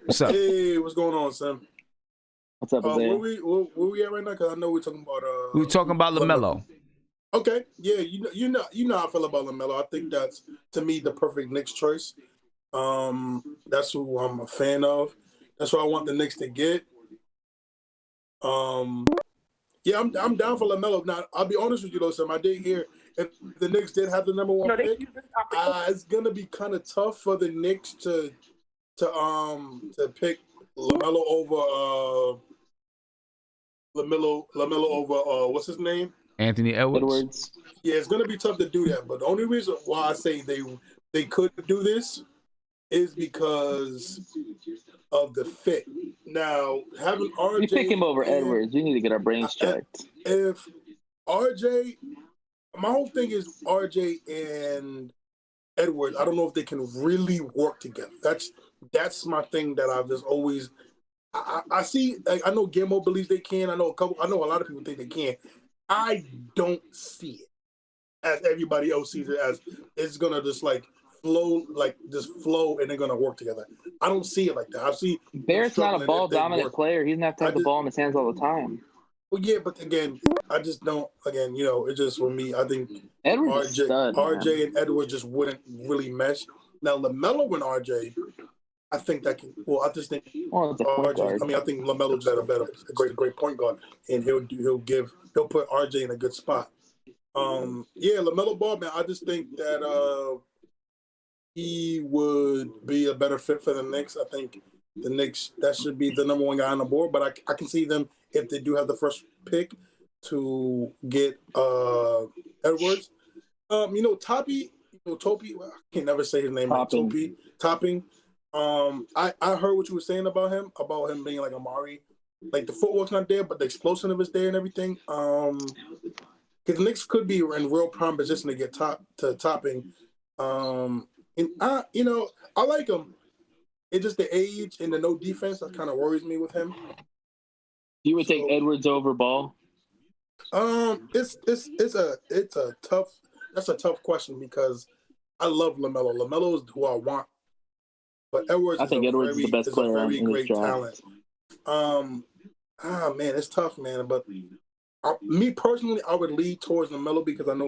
Speaker 1: what's up?
Speaker 7: Hey, what's going on, Sam?
Speaker 6: What's up, Isaiah?
Speaker 7: Where we at right now? Because I know we're talking about.
Speaker 1: We were talking about Lamelo.
Speaker 7: Okay, yeah, you know how I feel about Lamelo. I think that's, to me, the perfect Knicks choice. That's who I'm a fan of. That's what I want the Knicks to get. Yeah, I'm down for Lamelo. Now, I'll be honest with you though, Sam. I did hear if the Knicks did have the number 1 pick, it's gonna be kind of tough for the Knicks to pick Lamelo over what's his name?
Speaker 1: Anthony Edwards.
Speaker 7: Yeah, it's gonna be tough to do that. But the only reason why I say they could do this is because of the fit. Now, having RJ,
Speaker 6: we pick him over Edwards. We need to get our brains checked.
Speaker 7: If RJ, my whole thing is RJ and Edwards. I don't know if they can really work together. That's my thing that I've just always. I see. Like, I know Gilmore believes they can. I know a lot of people think they can. I don't see it as everybody else sees it, as it's gonna just flow, and they're gonna work together. I don't see it like that. I see
Speaker 6: Barrett's not a ball dominant player. He's gonna have to have the ball in his hands all the time.
Speaker 7: Well, yeah, but again, I just don't. Again, it's just for me. I think RJ and Edwards just wouldn't really mesh. Now Lamelo and RJ, I think that can. Well, I just think RJ. I mean, I think Lamelo's a great point guard, and he'll put RJ in a good spot. Lamelo Ball, man. I just think that he would be a better fit for the Knicks. I think the Knicks, that should be the number 1 guy on the board. But I can see them, if they do have the first pick, to get Edwards. Toppy. I can never say his name. Topping. I heard what you were saying about him being like Amari. Like, the footwork's not there, but the explosiveness is there and everything. Because the Knicks could be in real prime position to get Topping. And I like him. It's just the age and the no defense that kind of worries me with him.
Speaker 6: You would take Edwards over Ball?
Speaker 7: It's a tough question because I love Lamelo. Lamelo is who I want, but Edwards.
Speaker 6: I think Edwards is the best player.
Speaker 7: A very great talent. Man, it's tough, man. But me personally, I would lead towards Lamelo because I know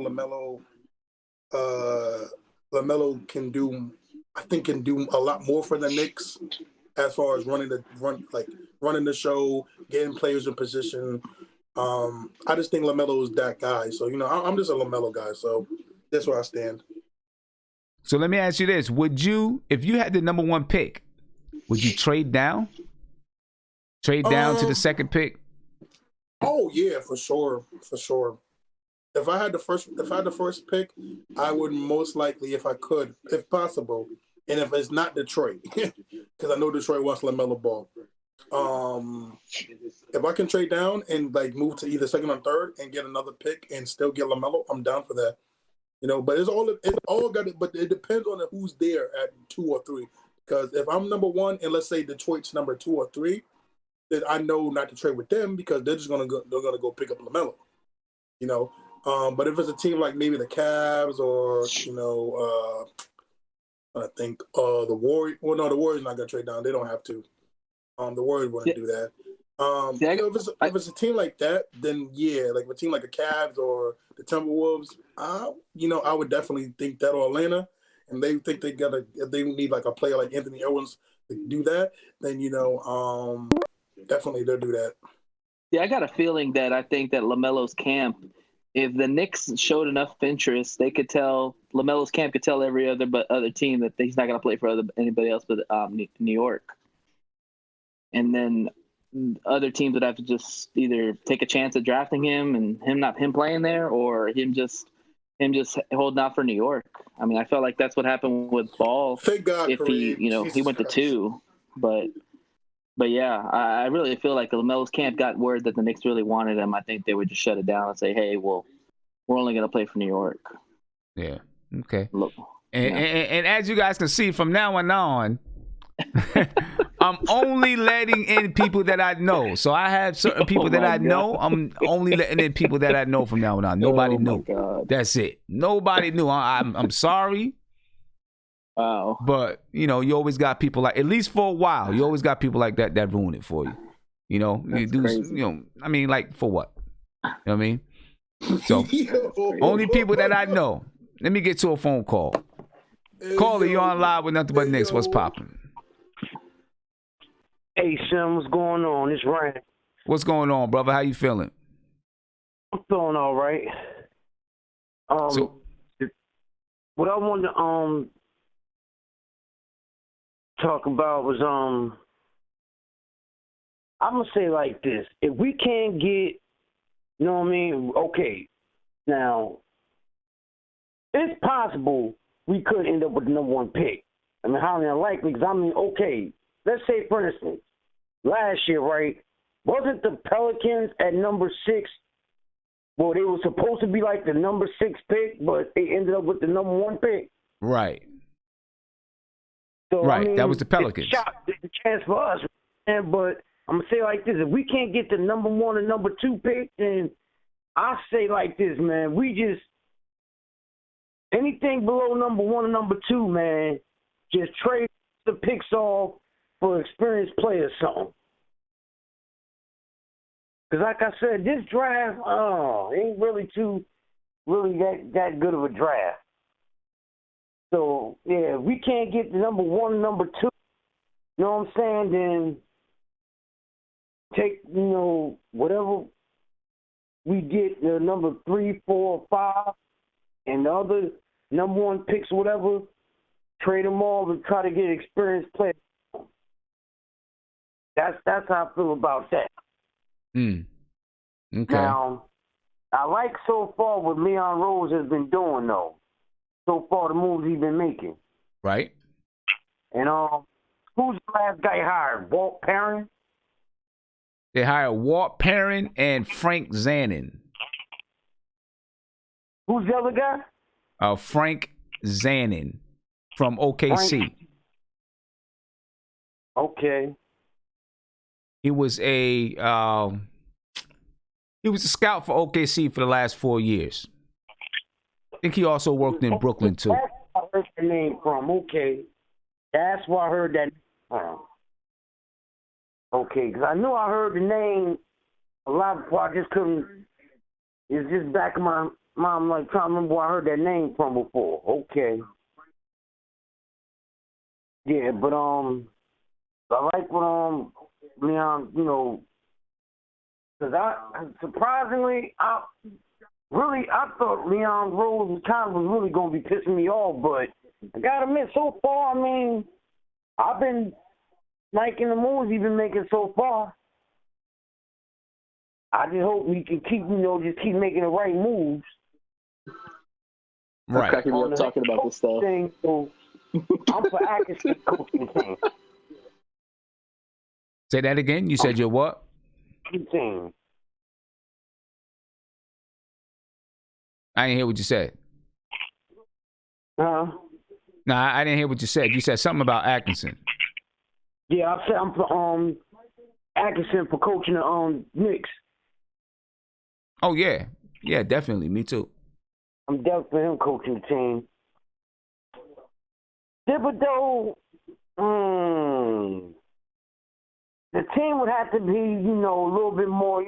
Speaker 7: Lamelo can do a lot more for the Knicks as far as running the show, getting players in position. I just think Lamelo is that guy. So, I'm just a Lamelo guy. So that's where I stand.
Speaker 1: So let me ask you this. Would you, if you had the number 1 pick, would you trade down? Trade down to the second pick?
Speaker 7: Oh yeah, for sure. If I had the first pick, I would most likely, if I could, if possible, and if it's not Detroit, because I know Detroit wants LaMelo Ball. If I can trade down and move to either second or third and get another pick and still get LaMelo, I'm down for that. But it's all got it. But it depends on who's there at 2 or 3. Because if I'm number 1 and let's say Detroit's number 2 or 3, then I know not to trade with them because they're just gonna go pick up LaMelo. But if it's a team like maybe the Cavs or I think the Warriors. Well, no, the Warriors not gonna trade down. They don't have to. The Warriors wouldn't do that. If it's a team like that, then yeah, like a team like the Cavs or the Timberwolves, I would definitely think that, or Atlanta. and they think if they need like a player like Anthony Edwards to do that, then definitely they'll do that.
Speaker 6: Yeah, I got a feeling that I think that LaMelo's camp, if the Knicks showed enough interest, they could tell LaMelo's camp could tell every other team that he's not going to play for anybody else but New York, and then other teams would have to just either take a chance at drafting him and him playing there, or him just holding out for New York. I mean, I felt like that's what happened with Ball.
Speaker 7: Thank God,
Speaker 6: if he
Speaker 7: Jesus
Speaker 6: he went to
Speaker 7: Christ.
Speaker 6: 2, But yeah, I really feel like LaMelo's camp got word that the Knicks really wanted him. I think they would just shut it down and say, "Hey, well, we're only going to play for New York."
Speaker 1: Yeah. Okay.
Speaker 6: Look,
Speaker 1: and as you guys can see, from now on, I'm only letting in people that I know. So I have certain people that I know. I'm only letting in people that I know from now on. Nobody knew.
Speaker 6: God.
Speaker 1: That's it. Nobody knew. I'm sorry.
Speaker 6: Wow.
Speaker 1: But, you always got people like, at least for a while, you always got people like that ruin it for you.
Speaker 6: That's crazy.
Speaker 1: I mean, like, for what? You know what I mean? So, only people that I know. Let me get to a phone call. Caller, you're on live with Nothing But Knicks. What's popping?
Speaker 8: Hey, Sim, what's going on? It's Ryan.
Speaker 1: What's going on, brother? How you feeling?
Speaker 8: I'm feeling all right. What I wanted to talk about was I'm gonna say like this: if we can't get, you know what I mean? Okay, now it's possible we could end up with the number 1 pick. I mean, highly unlikely. Because okay, let's say for instance, last year, right? Wasn't the Pelicans at number 6? Well, they were supposed to be like the number 6 pick, but they ended up with the number 1 pick.
Speaker 1: Right.
Speaker 8: So,
Speaker 1: right.
Speaker 8: I mean,
Speaker 1: that was the Pelicans.
Speaker 8: It's a chance for us, man. But I'm gonna say like this: if we can't get the number 1 and number 2 pick, then I say like this, man. We just anything below number 1 and number 2, man, just trade the picks off for experienced players, something. Because like I said, this draft, ain't really that good of a draft. So, yeah, if we can't get the number 1 and number 2, you know what I'm saying, then take, whatever we get, the number 3, 4, 5, and the other number 1 picks, whatever, trade them all and try to get experienced players. That's how I feel about that.
Speaker 1: Okay.
Speaker 8: Now, I like so far what Leon Rose has been doing, though. So far, the moves he's been making.
Speaker 1: Right.
Speaker 8: And who's the last guy hired? Walt Perrin?
Speaker 1: They hired Walt Perrin and Frank Zanin.
Speaker 8: Who's the other guy?
Speaker 1: Frank Zanin from OKC.
Speaker 8: Frank. Okay.
Speaker 1: He was a scout for OKC for the last 4 years. I think he also worked in Brooklyn too.
Speaker 8: That's where I heard the name from. Okay, that's where I heard that from. Okay, because I knew I heard the name a lot before. I just couldn't. It's just back in my mind, like trying to remember where I heard that name from before. Okay. Yeah, but I like what Leon, because I thought Leon Rose was really going to be pissing me off, but I got to admit, so far, I mean, I've been liking the moves he's been making so far. I just hope we can keep making the right moves.
Speaker 1: Right.
Speaker 6: Cracking me up talking about this stuff.
Speaker 8: So I'm for Atkinson coaching team.
Speaker 1: Say that again. You said you're what?
Speaker 8: Team.
Speaker 1: I didn't hear what you said. No, I didn't hear what you said. You said something about Atkinson.
Speaker 8: Yeah, I said I'm for Atkinson for coaching the Knicks.
Speaker 1: Oh yeah, definitely. Me too.
Speaker 8: I'm definitely for him coaching the team. Thibodeau, the team would have to be, a little bit more,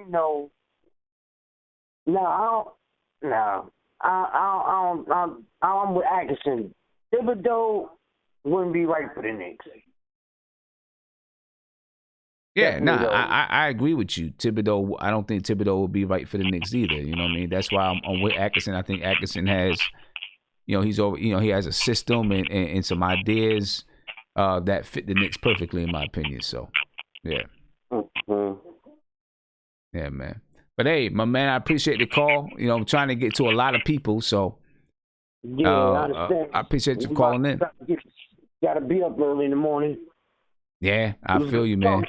Speaker 8: I'm with Atkinson. Thibodeau wouldn't be right for the Knicks.
Speaker 1: Yeah, I agree with you. Thibodeau, I don't think Thibodeau will be right for the Knicks either. You know what I mean? That's why I'm with Atkinson. I think Atkinson has, he's over. He has a system and some ideas that fit the Knicks perfectly, in my opinion. So, yeah, yeah, man. But hey, my man, I appreciate the call. I'm trying to get to a lot of people, so
Speaker 8: yeah, I understand.
Speaker 1: I appreciate you calling in.
Speaker 8: Got to be up early in the morning.
Speaker 1: Yeah, I feel you, man.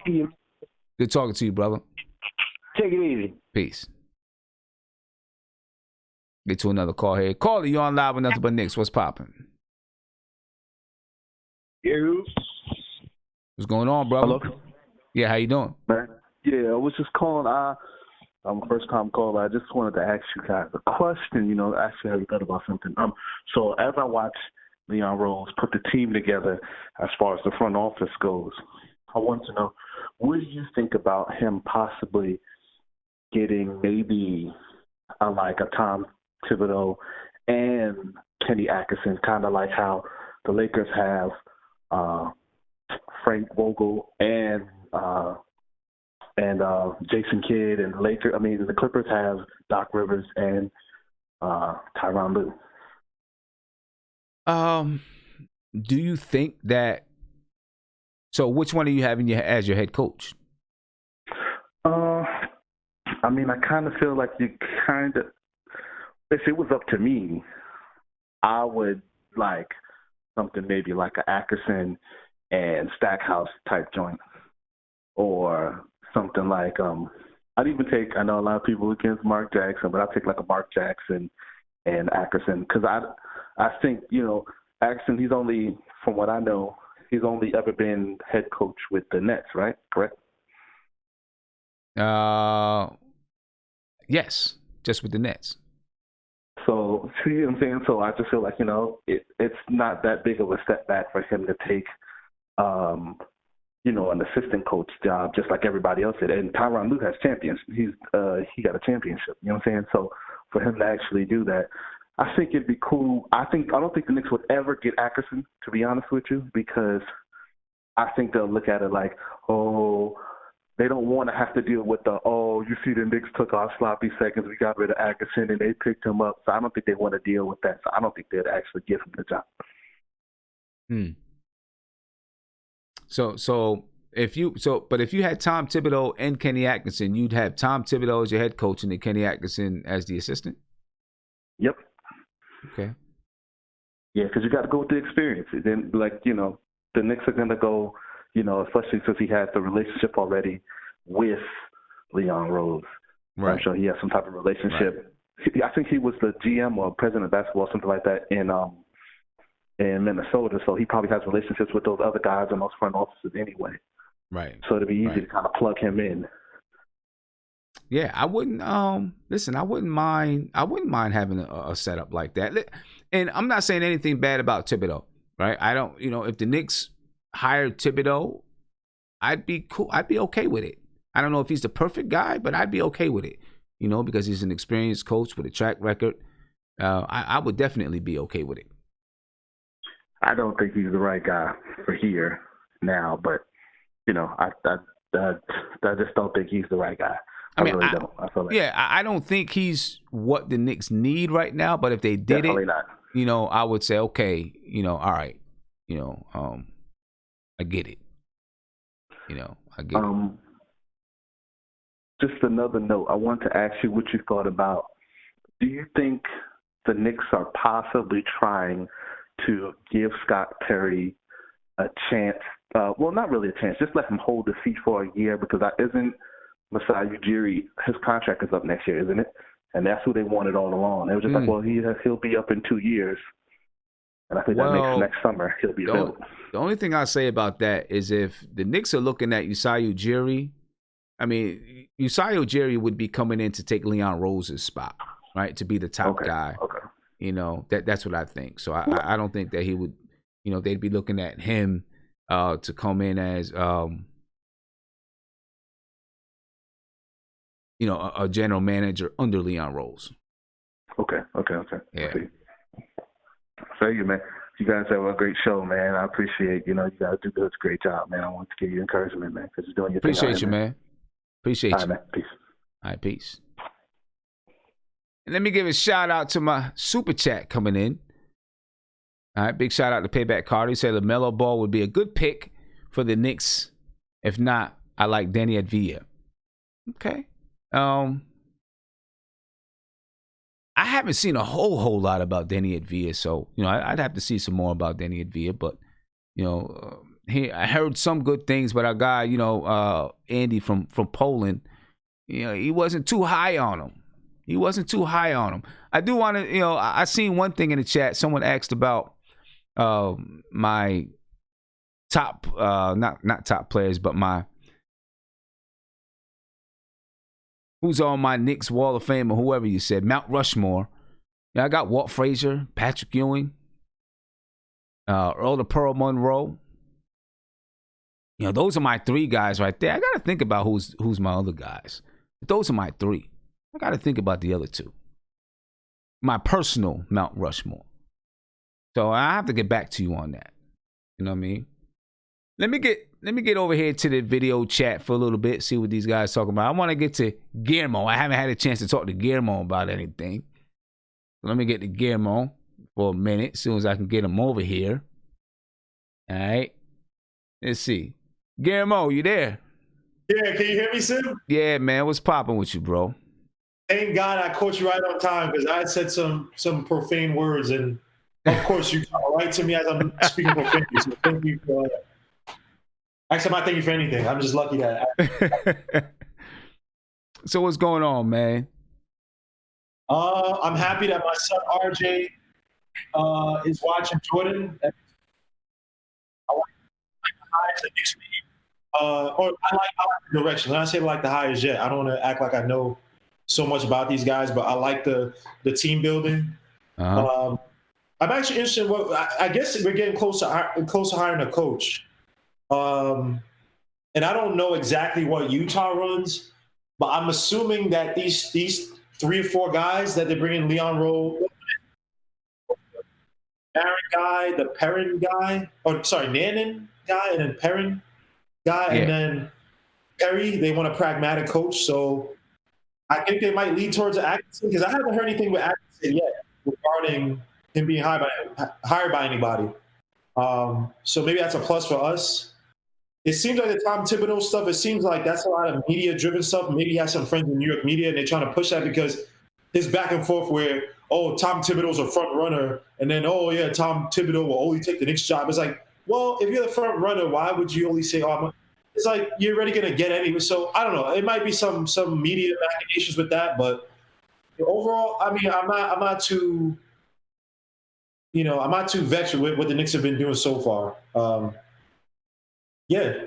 Speaker 1: Good talking to you, brother.
Speaker 8: Take it easy.
Speaker 1: Peace. Get to another call here. Caller, you on live with Nothing But Knicks. What's popping?
Speaker 9: You.
Speaker 1: What's going on, brother?
Speaker 9: Hello.
Speaker 1: Yeah, how you doing?
Speaker 9: Man. Yeah, I was just calling. I'm a first-time caller. I just wanted to ask you guys a question. Actually, have you thought about something? So as I watch Leon Rose put the team together, as far as the front office goes, I want to know, what do you think about him possibly getting maybe like a Tom Thibodeau and Kenny Atkinson, kind of like how the Lakers have Frank Vogel and Jason Kidd, and the Clippers have Doc Rivers and Tyronn Lue.
Speaker 1: Do you think that? So, which one are you having as your head coach?
Speaker 9: I kind of feel like if it was up to me, I would like something maybe like an Atkinson and Stackhouse type joint, or something like I'd even take. I know a lot of people against Mark Jackson, but I'd take like a Mark Jackson and Atkinson, because I think Atkinson, he's only, from what I know, he's only ever been head coach with the Nets, right? Correct?
Speaker 1: Yes, just with the Nets.
Speaker 9: So, see what I'm saying? So I just feel like, it's not that big of a step back for him to take, an assistant coach job, just like everybody else did. And Tyronn Lue has champions. He got a championship. You know what I'm saying? So for him to actually do that, I think it'd be cool. I don't think the Knicks would ever get Atkinson, to be honest with you, because I think they'll look at it like, they don't want to have to deal with you see the Knicks took our sloppy seconds, we got rid of Atkinson, and they picked him up. So I don't think they want to deal with that. So I don't think they'd actually give him the job.
Speaker 1: But if you had Tom Thibodeau and Kenny Atkinson, you'd have Tom Thibodeau as your head coach and then Kenny Atkinson as the assistant?
Speaker 9: Yep.
Speaker 1: Okay.
Speaker 9: Yeah, because you got to go with the experience. And then, the Knicks are going to go, especially since he has the relationship already with Leon Rose.
Speaker 1: Right.
Speaker 9: I'm sure he has some type of relationship. Right. I think he was the GM or president of basketball, something like that, in Minnesota. So he probably has relationships with those other guys in those front offices anyway.
Speaker 1: Right.
Speaker 9: So it'd be easy to kind of plug him in.
Speaker 1: Yeah, I wouldn't. Listen, I wouldn't mind having a setup like that. And I'm not saying anything bad about Thibodeau, right? I don't. If the Knicks hired Thibodeau, I'd be cool. I'd be okay with it. I don't know if he's the perfect guy, but I'd be okay with it. Because he's an experienced coach with a track record. I would definitely be okay with it.
Speaker 9: I don't think he's the right guy for here now, but I just don't think he's the right guy. I really don't. I feel like,
Speaker 1: I don't think he's what the Knicks need right now. But if they did
Speaker 9: definitely not.
Speaker 1: I would say, okay, all right, I get it. I get it.
Speaker 9: Just another note. I want to ask you what you thought about. Do you think the Knicks are possibly trying to give Scott Perry a chance? Well, not really a chance. Just let him hold the seat for a year, because isn't Masai Ujiri, his contract is up next year, isn't it? And that's who they wanted all along. It was just like, well, he'll be up in 2 years. And I think that makes next summer he'll be available.
Speaker 1: The only thing I'll say about that is if the Knicks are looking at Masai Ujiri, Masai Ujiri would be coming in to take Leon Rose's spot, right? To be the top guy. Okay. That's what I think. So I don't think that he would, they'd be looking at him to come in as a general manager under Leon Rose.
Speaker 9: Okay.
Speaker 1: Yeah.
Speaker 9: Thank you, man. You guys have a great show, man. I appreciate, you guys do a great job, man. I want to give you encouragement, man, because you're doing your thing.
Speaker 1: Appreciate you, man. Appreciate you.
Speaker 9: All right, man. Peace.
Speaker 1: All right, peace. And let me give a shout out to my super chat coming in. All right, big shout out to Payback Carter. He said Lamella Ball would be a good pick for the Knicks. If not, I like Danny Advia. Okay. I haven't seen a whole lot about Danny Advia, so I'd have to see some more about Danny Advia. But I heard some good things. But our guy, Andy from Poland, he wasn't too high on him. I do want to, I seen one thing in the chat. Someone asked about my top, not top players, but who's on my Knicks Wall of Fame or whoever you said, Mount Rushmore. I got Walt Frazier, Patrick Ewing, Earl the Pearl Monroe. Those are my three guys right there. I got to think about who's my other guys. But those are my three. I got to think about the other two. My personal Mount Rushmore. So I have to get back to you on that. You know what I mean? Let me get over here to the video chat for a little bit, see what these guys talking about. I want to get to Guillermo. I haven't had a chance to talk to Guillermo about anything. So let me get to Guillermo for a minute, as soon as I can get him over here. All right. Let's see. Guillermo, you there?
Speaker 10: Yeah, can you hear me, Sim?
Speaker 1: Yeah, man. What's popping with you, bro?
Speaker 10: Thank God I caught you right on time, because I had said some profane words, and of course you come right to me as I'm speaking profanely. So thank you for that. Actually, I'm not thanking you for anything. I'm just lucky that.
Speaker 1: So what's going on, man?
Speaker 10: I'm happy that my son RJ is watching Jordan. I like the highs that Knicks made. Or I like the direction. When I say like the highest yet, I don't want to act like I know so much about these guys, but I like the team building.
Speaker 1: Uh-huh.
Speaker 10: I'm actually interested in I guess we're getting close to hiring a coach. And I don't know exactly what Utah runs, but I'm assuming that these 3 or 4 guys that they bring in, Leon Rowe, Barron guy, the Perrin guy, Nannon guy, and then Perrin guy, and then Perry, they want a pragmatic coach. So I think they might lead towards Atkinson, because I haven't heard anything with Atkinson yet regarding him being hired by anybody. So maybe that's a plus for us. It seems like the Tom Thibodeau stuff, it seems like that's a lot of media-driven stuff. Maybe he has some friends in New York media, and they're trying to push that because his back and forth where, Tom Thibodeau's a front runner, and then, Tom Thibodeau will only take the Knicks job. It's like, well, if you're the front runner, why would you only say, it's like you're already going to get anyway. So I don't know. It might be some media machinations with that, but overall, I mean, I'm not too vexed with what the Knicks have been doing so far. Yeah,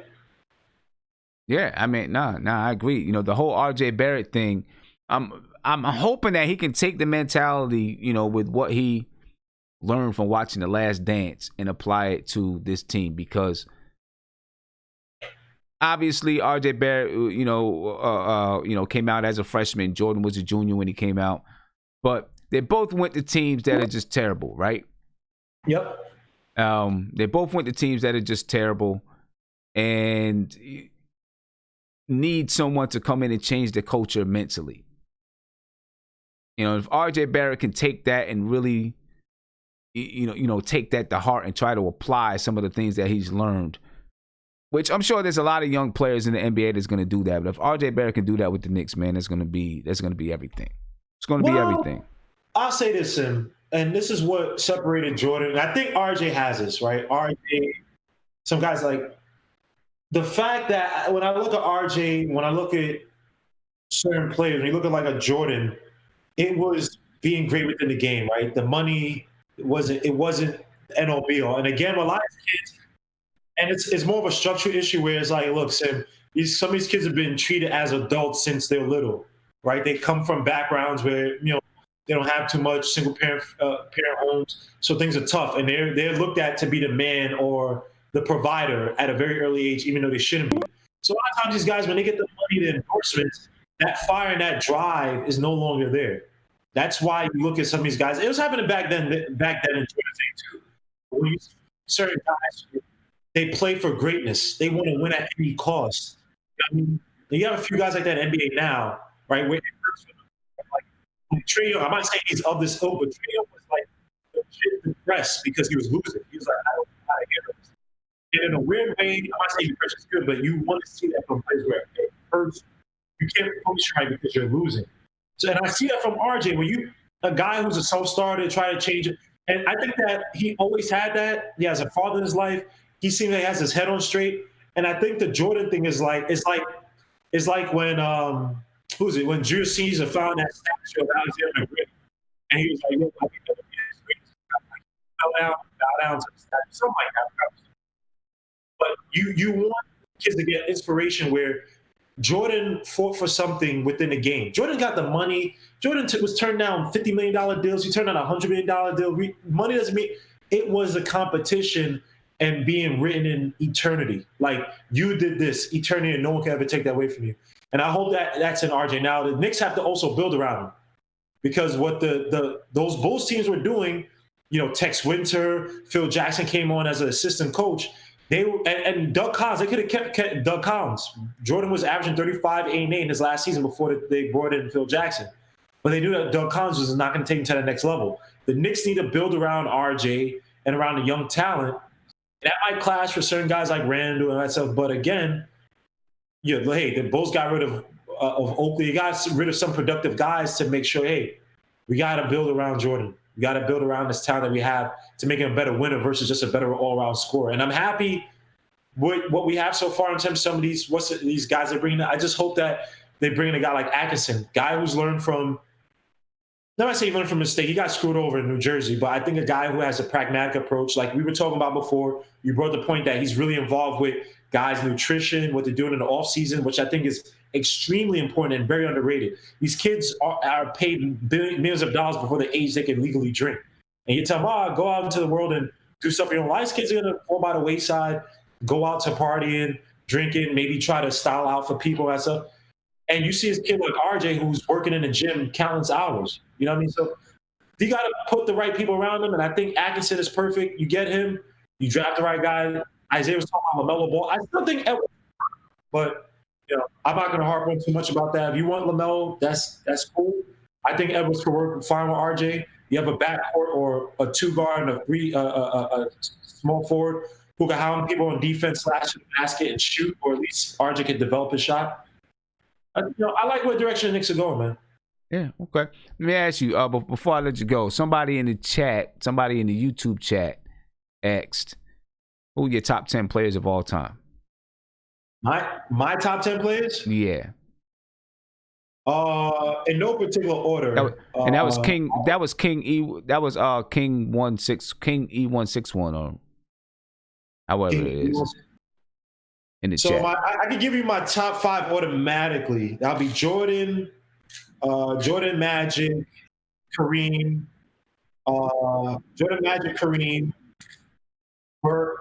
Speaker 1: I mean, I agree. The whole RJ Barrett thing, I'm hoping that he can take the mentality, with what he learned from watching The Last Dance and apply it to this team, because obviously RJ Barrett, came out as a freshman. Jordan was a junior when he came out, but they both went to teams that are just terrible, right?
Speaker 10: Yep.
Speaker 1: They both went to teams that are just terrible and need someone to come in and change the culture mentally. If RJ Barrett can take that and really, take that to heart and try to apply some of the things that he's learned, which I'm sure there's a lot of young players in the NBA that's going to do that. But if RJ Barrett can do that with the Knicks, man, that's going to be everything. It's going to be everything.
Speaker 10: I'll say this, Sim, and this is what separated Jordan. And I think RJ has this, right? RJ, some guys like the fact that when I look at RJ, when I look at certain players, when you look at like a Jordan, it was being great within the game, right? The money it wasn't an all. And again, a lot of kids, and it's more of a structural issue where it's like, look, Sim, some of these kids have been treated as adults since they're little, right? They come from backgrounds where they don't have too much single parent homes, so things are tough, and they're looked at to be the man or the provider at a very early age, even though they shouldn't be. So a lot of times these guys, when they get the money, the endorsements, that fire and that drive is no longer there. That's why you look at some of these guys. It was happening back then in Jordan's day too. When you see certain guys, they play for greatness. They want to win at any cost. I mean, you have a few guys like that in NBA now, right? Where like Trae Young, I'm not saying he's of this ilk, but Trae Young was like legit depressed because he was losing. He was like, I don't know how to handle this. And in a weird way, I'm not saying depression is good, but you want to see that from players where it hurts. You can't function right because you're losing. So, and I see that from RJ, when a guy who's a self-starter, try to change it. And I think that he always had that. He has a father in his life. He seems like he has his head on straight. And I think the Jordan thing is like, it's like when, when Julius Caesar found that statue of Alexander the Great. And he was like, look, I think that would be his greatest. Like, bow down to the statue, something like that. But you want kids to get inspiration where Jordan fought for something within the game. Jordan got the money. Jordan was turned down $50 million deals. He turned down a $100 million deal. Money doesn't mean it was a competition and being written in eternity. Like, you did this, eternity, and no one can ever take that away from you. And I hope that that's in RJ. Now, the Knicks have to also build around him because what those Bulls teams were doing, Tex Winter, Phil Jackson came on as an assistant coach. And Doug Collins, they could have kept Doug Collins. Jordan was averaging 35, 8, and 8 in his last season before they brought in Phil Jackson. But they knew that Doug Collins was not going to take him to the next level. The Knicks need to build around RJ and around the young talent. That might clash for certain guys like Randall and that stuff. But again, the Bulls got rid of Oakley. They got rid of some productive guys to make sure, we got to build around Jordan. We got to build around this talent that we have to make him a better winner versus just a better all-around scorer. And I'm happy with what we have so far in terms of some of these guys they're bringing. I just hope that they bring in a guy like Atkinson, guy who's learned from, not I say learned from a mistake. He got screwed over in New Jersey, but I think a guy who has a pragmatic approach, like we were talking about before. You brought the point that he's really involved with guys' nutrition, what they're doing in the offseason, which I think is extremely important and very underrated. These kids are paid millions of dollars before the age they can legally drink. And you tell them, go out into the world and do stuff for your own life. Kids are going to fall by the wayside, go out to partying, drinking, maybe try to style out for people and stuff. And you see this kid like RJ who's working in the gym countless hours. You know what I mean? So you got to put the right people around him. And I think Atkinson is perfect. You get him, you draft the right guy. Isaiah was talking about Lamella Ball. I still think Edwards, but I'm not going to harp on too much about that. If you want LaMelo, that's cool. I think Edwards could work fine with RJ. You have a backcourt or a two guard and a small forward who can hound people on defense, slash the basket and shoot, or at least RJ can develop his shot. I like what direction the Knicks are going, man.
Speaker 1: Yeah, okay. Let me ask you, before I let you go, somebody in the YouTube chat asked, who are your top 10 players of all time?
Speaker 10: My top 10 players?
Speaker 1: Yeah.
Speaker 10: In no particular order.
Speaker 1: That was King. That was King E. That was King E161 or however King it is in the chat.
Speaker 10: So I can give you my top 5 automatically. That'll be Jordan, Magic, Kareem, Bird.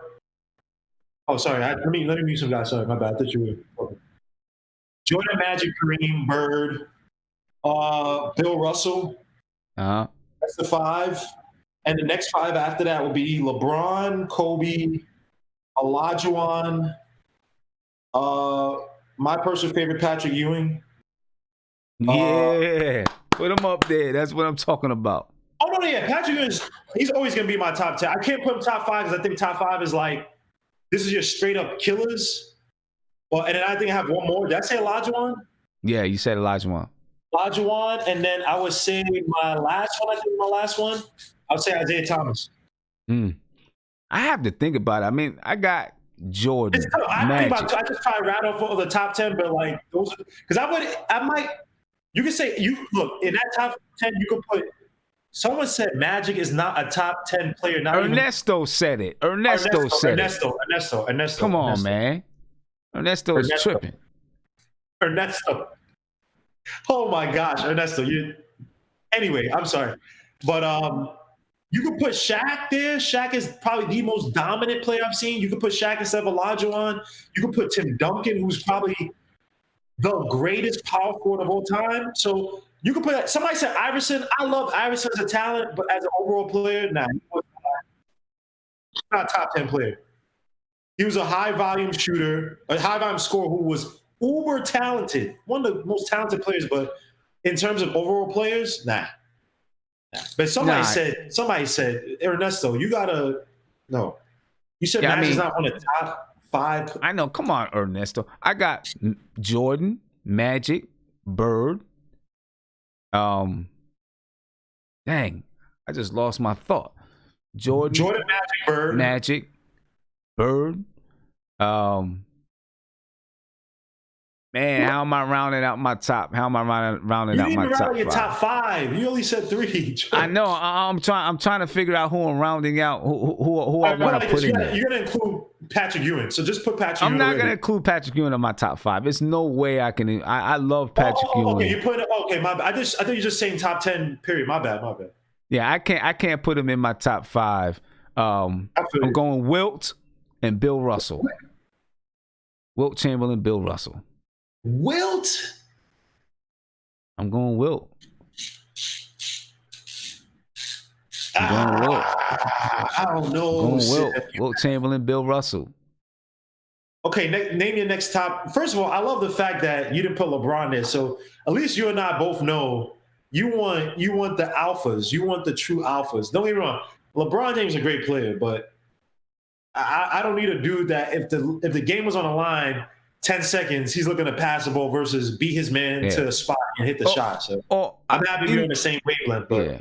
Speaker 10: Oh, sorry. Let me mute some guys. Sorry, my bad. I thought you were. Jordan, Magic, Kareem, Bird, Bill Russell. That's the 5. And the next 5 after that will be LeBron, Kobe, Olajuwon, my personal favorite, Patrick Ewing.
Speaker 1: Yeah. Put him up there. That's what I'm talking about.
Speaker 10: Oh, no, yeah. Patrick Ewing, he's always going to be my top 10. I can't put him top 5 because I think top 5 is like, this is your straight-up killers. Well, and then I think I have one more. Did I say Olajuwon?
Speaker 1: Yeah, you said Olajuwon.
Speaker 10: And then I would say my last one, I would say Isaiah Thomas.
Speaker 1: I have to think about it. I mean, I got Jordan.
Speaker 10: I just try to rattle off the top 10, but like those, because you can say, look, in that top 10, you could put, someone said Magic is not a top 10 player.
Speaker 1: Ernesto said it. Ernesto said it. Come on, man. Ernesto is tripping.
Speaker 10: Ernesto. Oh my gosh, Ernesto. Anyway, I'm sorry. But you could put Shaq there. Shaq is probably the most dominant player I've seen. You could put Shaq instead of Olajuwon. You could put Tim Duncan, who's probably the greatest power forward of all time. So you could put, somebody said Iverson. I love Iverson as a talent, but as an overall player, nah. not a top 10 player. He was a high-volume shooter, a high-volume scorer who was uber talented, one of the most talented players. But in terms of overall players, nah. But somebody said, Ernesto, you gotta no. You said Magic's not one of the top 5.
Speaker 1: I know. Come on, Ernesto. I got Jordan, Magic, Bird. Dang, I just lost my thought. Jordan, Magic, Bird. Man, how am I rounding out my top? How am I rounding out my top 5?
Speaker 10: Your top 5. You only said 3.
Speaker 1: I know. I'm trying to figure out who I'm rounding out. Who I want to put in there.
Speaker 10: You're gonna include Patrick Ewing, so just put Patrick.
Speaker 1: I'm not gonna include Patrick Ewing in my top 5. There's no way I can. I love Patrick Ewing.
Speaker 10: Okay, you put it. Okay, my bad. I think you're just saying top 10. Period. My bad.
Speaker 1: Yeah, I can't put him in my top 5. I'm going Wilt and Bill Russell. Wilt Chamberlain, Bill Russell.
Speaker 10: Wilt?
Speaker 1: I'm going Wilt.
Speaker 10: I don't know.
Speaker 1: Wilt Chamberlain, Bill Russell.
Speaker 10: Okay, name your next top. First of all, I love the fact that you didn't put LeBron there. So at least you and I both know you want the alphas. You want the true alphas. Don't get me wrong. LeBron James is a great player, but I don't need a dude that if the game was on the line, 10 seconds, he's looking to pass the ball versus beat his man to a spot and hit the shot. So I'm happy you're in the same wavelength. But
Speaker 1: yeah.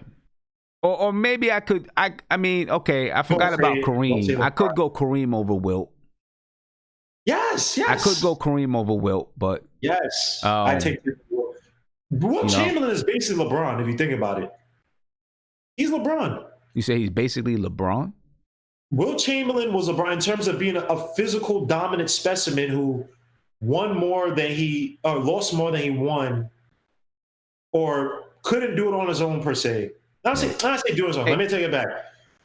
Speaker 1: Or maybe I could. I mean, okay, I forgot about Kareem. I could go Kareem over Wilt.
Speaker 10: Yes.
Speaker 1: I could go Kareem over Wilt, but
Speaker 10: yes, I take it. Wilt Chamberlain is basically LeBron if you think about it. He's LeBron.
Speaker 1: You say he's basically LeBron?
Speaker 10: Wilt Chamberlain was LeBron in terms of being a physical dominant specimen who won more than he or lost more than he won, or couldn't do it on his own per se. Not say do it on his own. Let me take it back.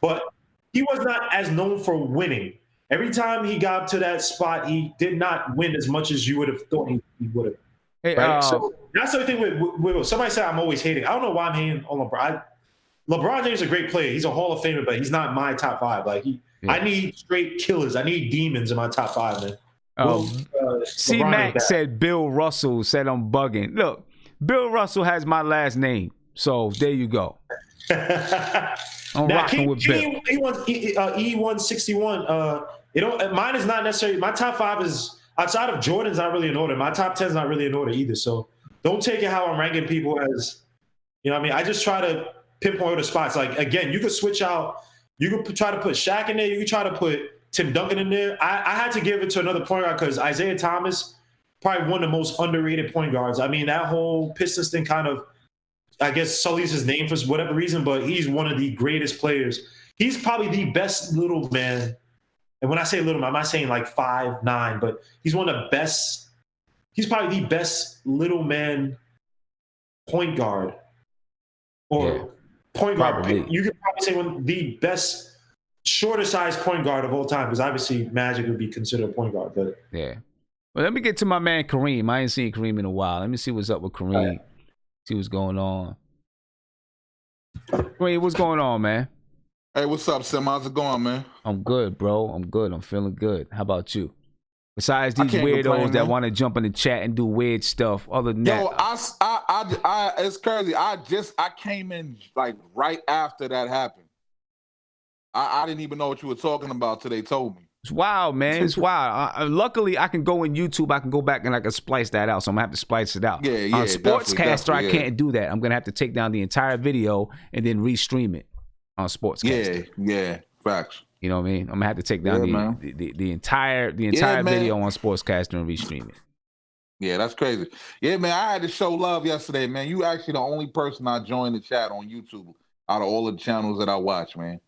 Speaker 10: But he was not as known for winning. Every time he got to that spot, he did not win as much as you would have thought he would have.
Speaker 1: Hey,
Speaker 10: right? So that's the thing with somebody said I'm always hating. I don't know why I'm hating on LeBron. LeBron James is a great player. He's a Hall of Famer, but he's not my top 5. Like I need straight killers. I need demons in my top 5, man.
Speaker 1: C-Mac said Bill Russell said I'm bugging. Look, Bill Russell has my last name, so there you go. I'm rocking with Bill.
Speaker 10: He wants E161. Mine is not necessarily my top 5 is outside of Jordan's not really in order. My top 10 is not really in order either. So don't take it how I'm ranking people as, you know what I mean? I just try to pinpoint the spots. Like, again, you could switch out. You could try to put Shaq in there. You could try to put Tim Duncan in there. I had to give it to another point guard because Isaiah Thomas, probably one of the most underrated point guards. I mean, that whole Pistons thing kind of, I guess, sullies his name for whatever reason, but he's one of the greatest players. He's probably the best little man. And when I say little man, I'm not saying like 5'9", but he's one of the best. He's probably the best little man point guard point guard. You could probably say one of the best shorter size point guard of all time, because obviously Magic would be considered a point guard. But
Speaker 1: yeah. Well, let me get to my man Kareem. I ain't seen Kareem in a while. Let me see what's up with Kareem. Right. See what's going on. Kareem, what's going on, man?
Speaker 11: Hey, what's up, Sim? How's it going, man?
Speaker 1: I'm good, bro. I'm good. I'm feeling good. How about you? Besides these weirdos that want to jump in the chat and do weird stuff, other than that,
Speaker 11: I it's crazy. I came in like right after that happened. I didn't even know what you were talking about till they told me.
Speaker 1: It's wild, man. It's wild. Luckily, I can go in YouTube. I can go back and I can splice that out. So I'm gonna have to splice it out.
Speaker 11: Yeah.
Speaker 1: On Sportscaster, I can't do that. I'm gonna have to take down the entire video and then restream it on Sportscaster.
Speaker 11: Yeah. Facts.
Speaker 1: You know what I mean? I'm gonna have to take down the entire video on Sportscaster and restream it.
Speaker 11: Yeah, that's crazy. Yeah, man, I had to show love yesterday, man. You actually the only person I joined the chat on YouTube out of all the channels that I watch, man.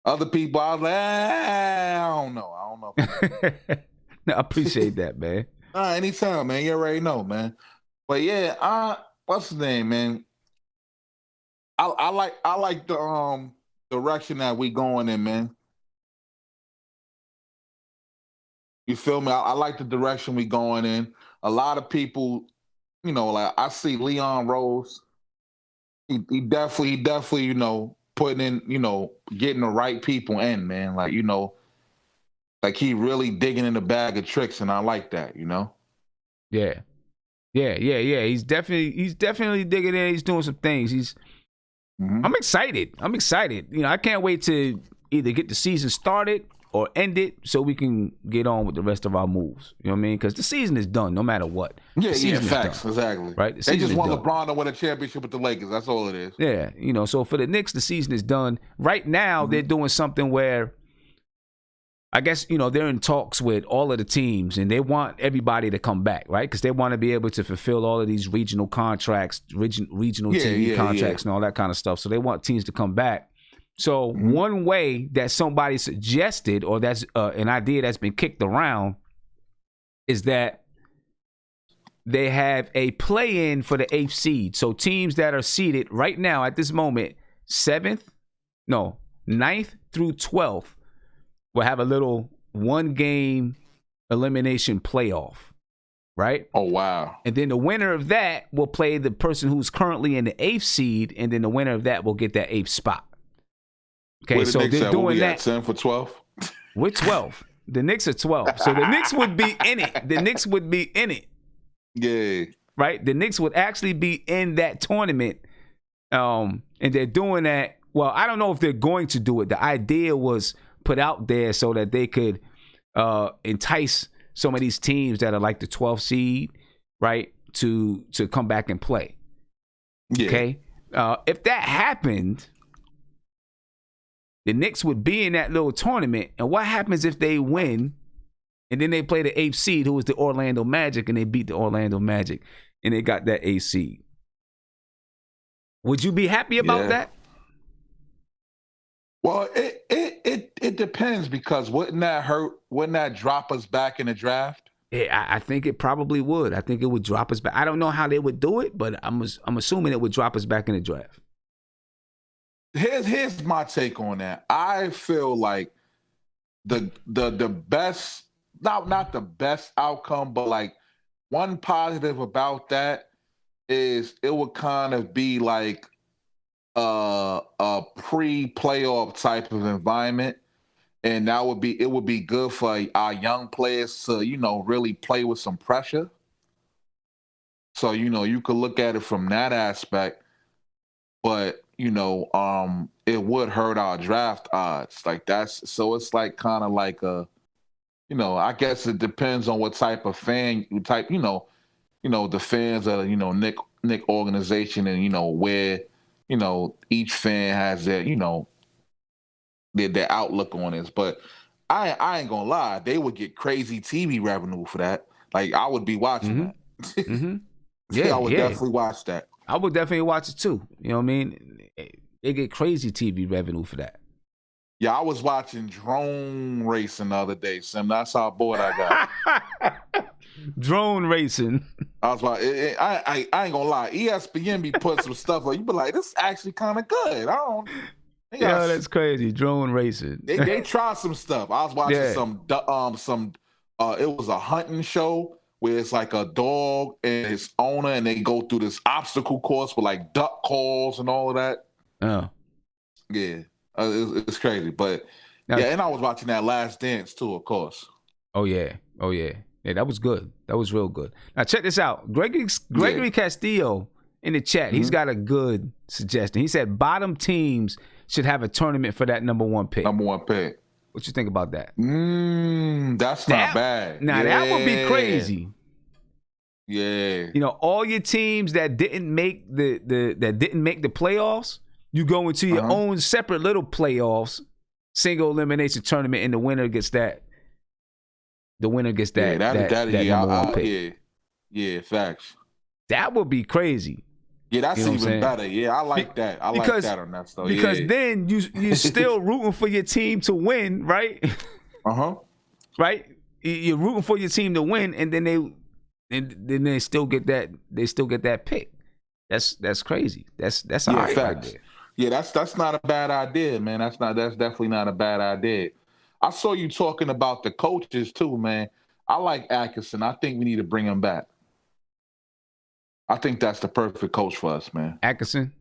Speaker 11: Other people, I was like, I don't know.
Speaker 1: No, I appreciate that, man.
Speaker 11: Anytime, man. You already know, man. But yeah, what's the name, man? I like the direction that we going in, man. You feel me? I like the direction we going in. A lot of people, you know, like I see Leon Rose. He definitely, you know, putting in, getting the right people in, man. Like, like he really digging in the bag of tricks, and I like that,
Speaker 1: Yeah. He's definitely digging in. He's doing some things. I'm excited. I can't wait to either get the season started or end it so we can get on with the rest of our moves. You know what I mean? Because the season is done no matter what.
Speaker 11: Yeah, facts. Exactly.
Speaker 1: Right?
Speaker 11: They just want LeBron to win a championship with the Lakers. That's all it is.
Speaker 1: Yeah. So for the Knicks, the season is done. Right now, they're doing something where I guess, they're in talks with all of the teams and they want everybody to come back, right? Because they want to be able to fulfill all of these regional contracts, regional TV contracts and all that kind of stuff. So they want teams to come back. So one way that somebody suggested, or that's an idea that's been kicked around, is that they have a play-in for the 8th seed. So teams that are seeded right now at this moment, 9th through 12th, will have a little 1-game elimination playoff, right?
Speaker 11: Oh, wow.
Speaker 1: And then the winner of that will play the person who's currently in the 8th seed, and then the winner of that will get that 8th spot. Okay, so they're doing that.
Speaker 11: 10 for 12?
Speaker 1: We're 12. The Knicks are 12. So the Knicks would be in it.
Speaker 11: Yeah.
Speaker 1: Right? The Knicks would actually be in that tournament. And they're doing that. Well, I don't know if they're going to do it. The idea was put out there so that they could entice some of these teams that are like the 12th seed, right, to come back and play.
Speaker 11: Yeah.
Speaker 1: Okay? If that happened, the Knicks would be in that little tournament. And what happens if they win and then they play the 8th seed, who is the Orlando Magic, and they beat the Orlando Magic and they got that 8th seed? Would you be happy about that?
Speaker 11: Well, it depends, because wouldn't that drop us back in the draft?
Speaker 1: Yeah, I think it probably would. I think it would drop us back. I don't know how they would do it, but I'm assuming it would drop us back in the draft.
Speaker 11: Here's my take on that. I feel like the best, not the best outcome, but like one positive about that is it would kind of be like a pre-playoff type of environment, and it would be good for our young players to really play with some pressure. So you could look at it from that aspect, but it would hurt our draft odds. It's like kind of like I guess it depends on what type of fan the fans of Nick organization, and where each fan has their their outlook on this. But I ain't gonna lie, they would get crazy TV revenue for that. Like, I would be watching that. Yeah, I would definitely watch that.
Speaker 1: I would definitely watch it too. You know what I mean? They get crazy TV revenue for that.
Speaker 11: Yeah, I was watching drone racing the other day, Sim. That's how bored I got.
Speaker 1: Drone racing.
Speaker 11: I was like, I ain't gonna lie. ESPN be putting some stuff on. You be like, this is actually kind of good.
Speaker 1: Yeah, that's crazy. Drone racing.
Speaker 11: They try some stuff. I was watching some. It was a hunting show where it's like a dog and his owner, and they go through this obstacle course with like duck calls and all of that.
Speaker 1: Oh,
Speaker 11: yeah, it's crazy. But now, and I was watching that Last Dance too, of course.
Speaker 1: Oh yeah. Yeah, that was good. That was real good. Now check this out. Gregory Castillo in the chat. He's got a good suggestion. He said bottom teams should have a tournament for that number one pick. What you think about that?
Speaker 11: That's not bad.
Speaker 1: Now that would be crazy.
Speaker 11: Yeah.
Speaker 1: All your teams that didn't make the playoffs, you go into your own separate little playoffs, single elimination tournament, and the winner gets that. The winner gets that. That number one pick.
Speaker 11: Yeah, facts.
Speaker 1: That would be crazy.
Speaker 11: Yeah, that's even better. Yeah, I like that. I like that on that stuff.
Speaker 1: Because then you're still rooting for your team to win, right? Right? You're rooting for your team to win, and then they still get that. They still get that pick. That's crazy. That's all right idea.
Speaker 11: Yeah, that's not a bad idea, man. That's definitely not a bad idea. I saw you talking about the coaches too, man. I like Atkinson. I think we need to bring him back. I think that's the perfect coach for us, man.
Speaker 1: Atkinson?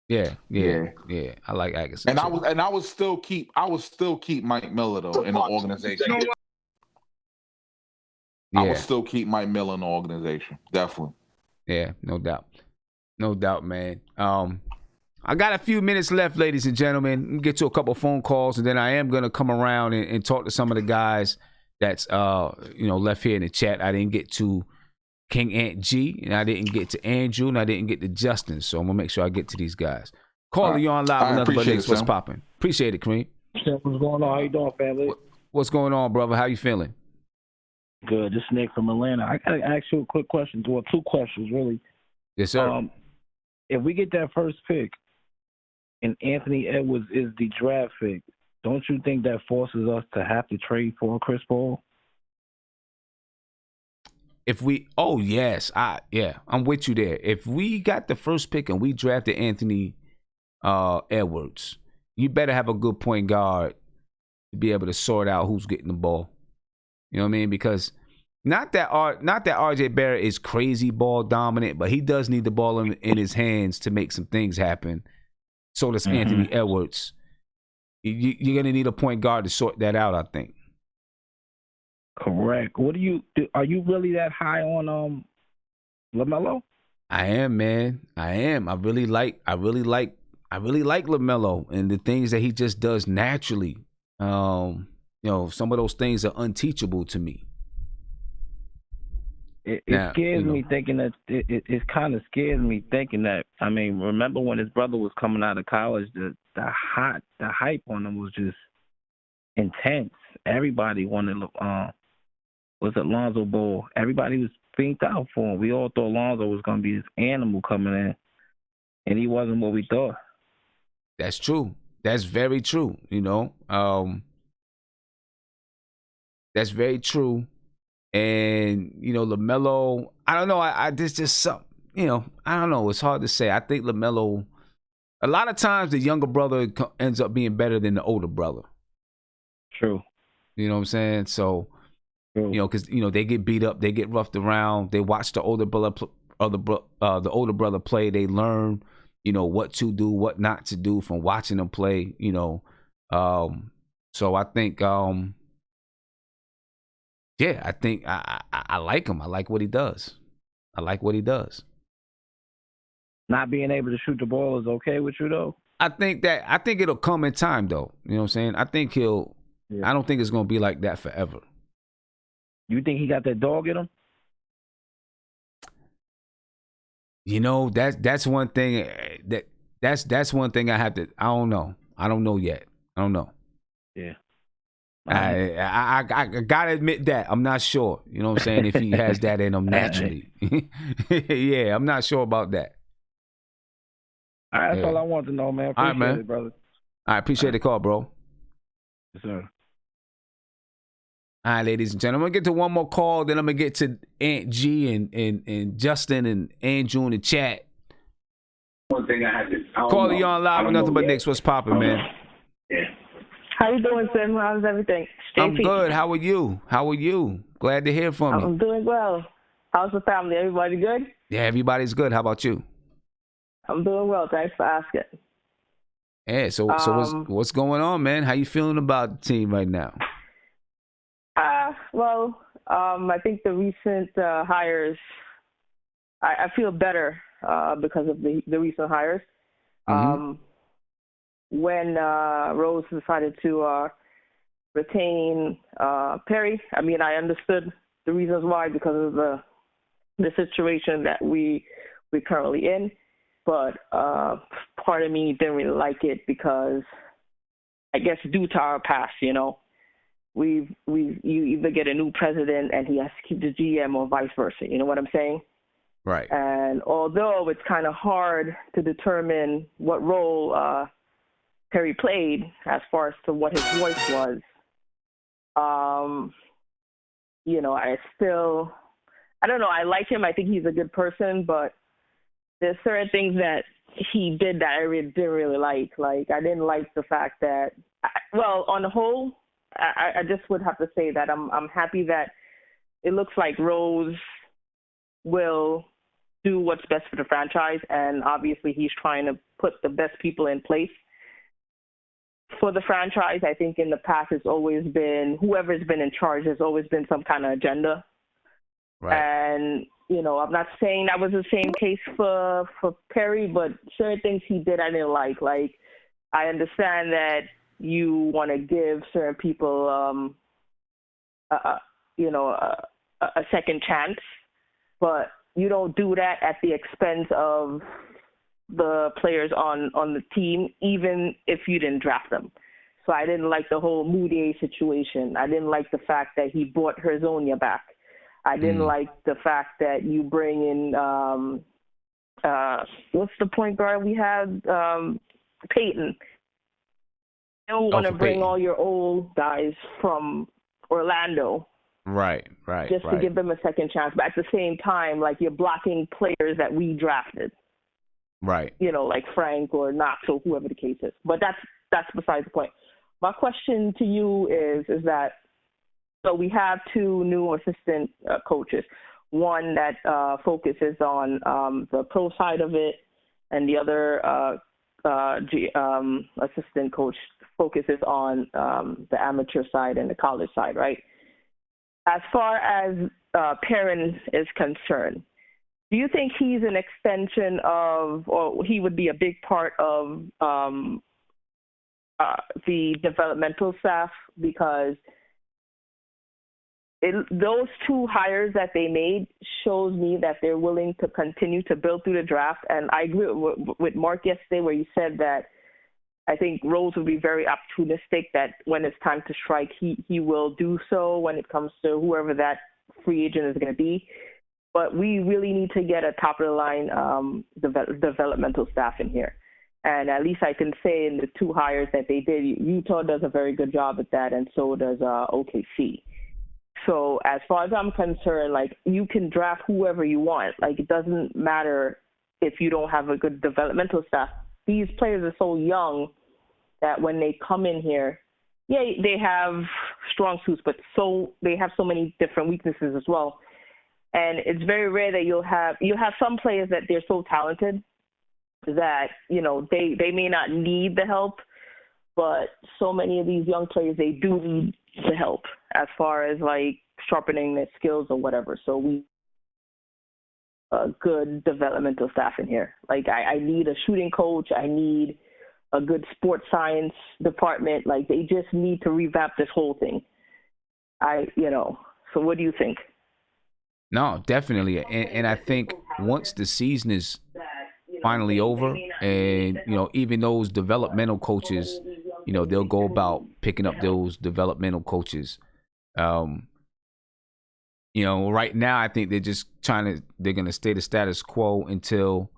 Speaker 1: Yeah. I like Atkinson.
Speaker 11: And I would still keep Mike Miller though in the organization. I would still keep Mike Miller in the organization. Definitely.
Speaker 1: Yeah, no doubt, man. I got a few minutes left, ladies and gentlemen. Get to a couple phone calls, and then I am gonna come around and talk to some of the guys that's left here in the chat. I didn't get to King Ant G, and I didn't get to Andrew, and I didn't get to Justin. So I'm gonna make sure I get to these guys. Caller, you on live with Nothing But Knicks. What's popping? Appreciate it, Kareem.
Speaker 12: What's going on? How you doing, family?
Speaker 1: What's going on, brother? How you feeling?
Speaker 12: Good. This is Nick from Atlanta. I gotta ask you a quick question. Well, two questions, really.
Speaker 1: Yes, sir.
Speaker 12: If we get that first pick, and Anthony Edwards is the draft pick, don't you think that forces us to have to trade for Chris Paul?
Speaker 1: I'm with you there. If we got the first pick and we drafted Anthony Edwards, you better have a good point guard to be able to sort out who's getting the ball. You know what I mean? Because not that RJ Barrett is crazy ball dominant, but he does need the ball in his hands to make some things happen. So does Anthony Edwards. You're gonna need a point guard to sort that out, I think.
Speaker 12: Correct. What do you do? Are you really that high on LaMelo?
Speaker 1: I am, man. I am. I really like LaMelo and the things that he just does naturally. Some of those things are unteachable to me.
Speaker 12: It scares me thinking that it kind of scares me thinking that. I mean, remember when his brother was coming out of college, the hype on him was just intense. Everybody wanted was it Lonzo Ball? Everybody was fiended out for him. We all thought Lonzo was going to be this animal coming in, and he wasn't what we thought.
Speaker 1: That's true. That's very true. That's very true. And, LaMelo, I don't know. There's just something, I don't know. It's hard to say. I think LaMelo, a lot of times the younger brother ends up being better than the older brother.
Speaker 12: True.
Speaker 1: You know what I'm saying? So, because, they get beat up, they get roughed around. They watch the older brother play. They learn, what to do, what not to do from watching them play, So I think, I think I like him. I like what he does.
Speaker 12: Not being able to shoot the ball is okay with you, though?
Speaker 1: I think it'll come in time, though. You know what I'm saying? I think I don't think it's going to be like that forever.
Speaker 12: You think he got that dog in him?
Speaker 1: That's one thing that's one thing I have to, I don't know. I don't know yet. I don't know.
Speaker 12: Yeah.
Speaker 1: I gotta admit that I'm not sure. You know what I'm saying? If he has that in him naturally, yeah, I'm not sure about that.
Speaker 12: All right, that's all I want to know, man. Appreciate it, brother.
Speaker 1: I appreciate the call, bro.
Speaker 12: Yes, sir.
Speaker 1: All right, ladies and gentlemen, I'm gonna get to one more call, then I'm gonna get to Aunt G and Justin and Andrew in the chat.
Speaker 13: One thing I had to
Speaker 1: call you on live with Nothing But Knicks. What's popping, man?
Speaker 13: Yeah.
Speaker 14: How you doing, Tim? How's everything?
Speaker 1: I'm good. How are you? Glad to hear from you.
Speaker 14: I'm doing well. How's the family? Everybody good?
Speaker 1: Yeah, everybody's good. How about you?
Speaker 14: I'm doing well. Thanks for asking.
Speaker 1: Yeah. So what's going on, man? How you feeling about the team right now?
Speaker 14: I think the recent hires, I feel better because of the recent hires. When Rose decided to retain Perry, I mean, I understood the reasons why because of the situation that we currently in, but part of me didn't really like it because I guess due to our past, you either get a new president and he has to keep the GM or vice versa. You know what I'm saying?
Speaker 1: Right.
Speaker 14: And although it's kind of hard to determine what role Perry played as far as to what his voice was, I don't know. I like him. I think he's a good person, but there's certain things that he did that I didn't really like. Like, I didn't like the fact that, on the whole, I just would have to say that I'm happy that it looks like Rose will do what's best for the franchise, and obviously he's trying to put the best people in place for the franchise. I think in the past it's always been whoever's been in charge has always been some kind of agenda.
Speaker 1: Right.
Speaker 14: And, you know, I'm not saying that was the same case for Perry, but certain things he did I didn't like. Like, I understand that you want to give certain people, a second chance, but you don't do that at the expense of the players on the team, even if you didn't draft them. So I didn't like the whole Moutier situation. I didn't like the fact that he brought Herzonia back. I didn't like the fact that you bring in what's the point guard we had? Peyton. You don't want to bring all your old guys from Orlando.
Speaker 1: Right.
Speaker 14: Just to give them a second chance. But at the same time, like, you're blocking players that we drafted.
Speaker 1: Right.
Speaker 14: You know, like Frank or Knox or whoever the case is. But that's besides the point. My question to you is that, so we have two new assistant coaches. One that focuses on the pro side of it, and the other assistant coach focuses on the amateur side and the college side, right? As far as Perrin is concerned, do you think he's an extension of, or he would be a big part of the developmental staff? Because those two hires that they made shows me that they're willing to continue to build through the draft. And I agree with Mark yesterday where you said that I think Rose will be very opportunistic, that when it's time to strike, he will do so when it comes to whoever that free agent is going to be. But we really need to get a top-of-the-line developmental staff in here. And at least I can say in the two hires that they did, Utah does a very good job at that, and so does OKC. So as far as I'm concerned, like, you can draft whoever you want. Like, it doesn't matter if you don't have a good developmental staff. These players are so young that when they come in here, yeah, they have strong suits, but they have so many different weaknesses as well. And it's very rare that you'll have some players that they're so talented that, you know, they may not need the help, but so many of these young players, they do need the help as far as, like, sharpening their skills or whatever. So we a good developmental staff in here. Like, I need a shooting coach. I need a good sports science department. Like, they just need to revamp this whole thing. So what do you think?
Speaker 1: No, definitely. And I think once the season is finally over, and, you know, even those developmental coaches, you know, they'll go about picking up those developmental coaches. You know, right now, I think they're just they're going to stay the status quo until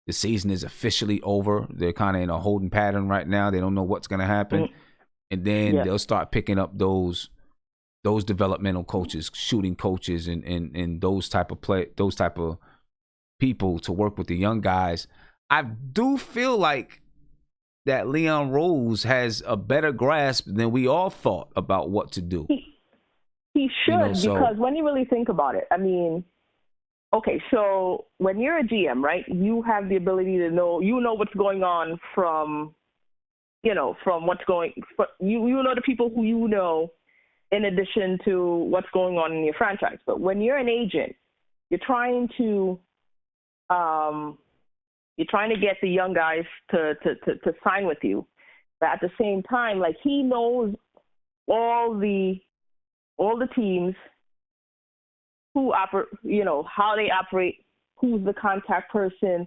Speaker 1: the season is officially over. They're kind of in a holding pattern right now. They don't know what's going to happen. And then they'll start picking up those developmental coaches, shooting coaches, and those type of people to work with the young guys. I do feel like that Leon Rose has a better grasp than we all thought about what to do.
Speaker 14: He should, because when you really think about it, I mean, okay, so when you're a GM, right, you have the ability to know, what's going on from what's going, you know the people who you know, in addition to what's going on in your franchise. But when you're an agent, you're trying to get the young guys to sign with you. But at the same time, like, he knows all the teams, who operate, how they operate, who's the contact person.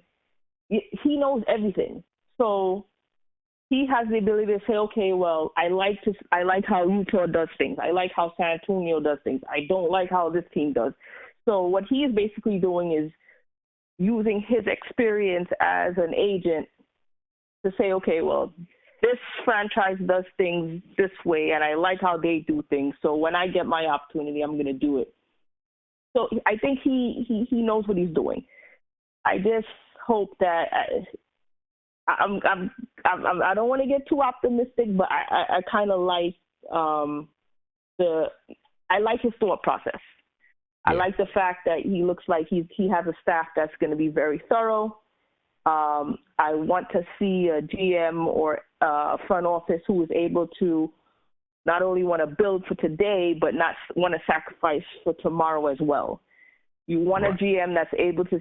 Speaker 14: He knows everything. So he has the ability to say, okay, well, I like how Utah does things. I like how San Antonio does things. I don't like how this team does. So what he is basically doing is using his experience as an agent to say, okay, well, this franchise does things this way, and I like how they do things. So when I get my opportunity, I'm going to do it. So I think he knows what he's doing. I just hope that I don't want to get too optimistic, but I kind of like I like his thought process. I like the fact that he looks like he has a staff that's going to be very thorough. I want to see a GM or a front office who is able to not only want to build for today, but not want to sacrifice for tomorrow as well. You want a GM that's able to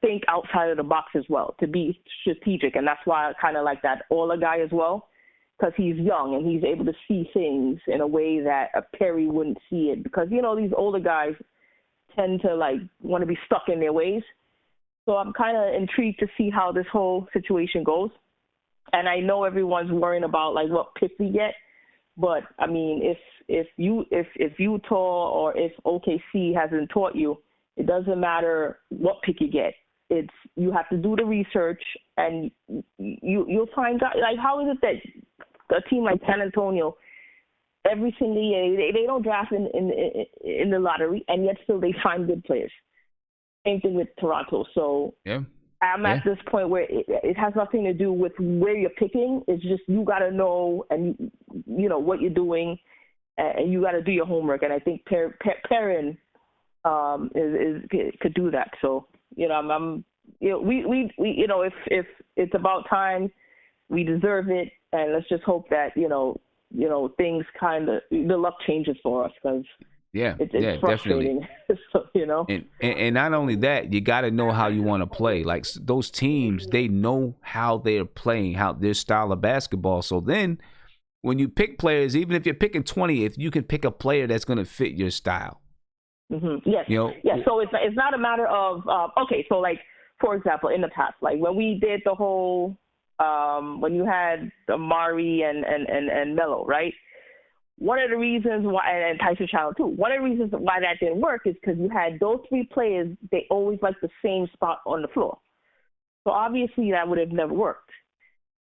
Speaker 14: think outside of the box as well, to be strategic. And that's why I kind of like that Ola guy as well, because he's young and he's able to see things in a way that a Perry wouldn't see it. Because, you know, these older guys tend to, like, want to be stuck in their ways. So I'm kind of intrigued to see how this whole situation goes. And I know everyone's worrying about, like, what pick we get. But, I mean, if Utah or if OKC hasn't taught you, it doesn't matter what pick you get. You have to do the research, and you'll find out. Like, how is it that a team like San Antonio, every single year, they don't draft in the lottery, and yet still they find good players. Same thing with Toronto. So I'm at this point where it has nothing to do with where you're picking. It's just you got to know and you know what you're doing, and you got to do your homework. And I think Perrin could do that. So you know, I'm you know we you know if it's about time, we deserve it, and let's just hope that you know things kind of the luck changes for us because. It's frustrating. So, you know,
Speaker 1: and not only that, you got to know how you want to play. Like those teams, they know how they're playing, how their style of basketball. So then, when you pick players, even if you're picking 20th, you can pick a player that's going to fit your style.
Speaker 14: Mm-hmm. Yes.
Speaker 1: You know?
Speaker 14: Yeah. So it's not a matter of okay. So like for example, in the past, like when we did the whole when you had Amari and Melo, right? One of the reasons why, and Tyson Chandler too, one of the reasons why that didn't work is because you had those three players, they always like the same spot on the floor. So obviously that would have never worked.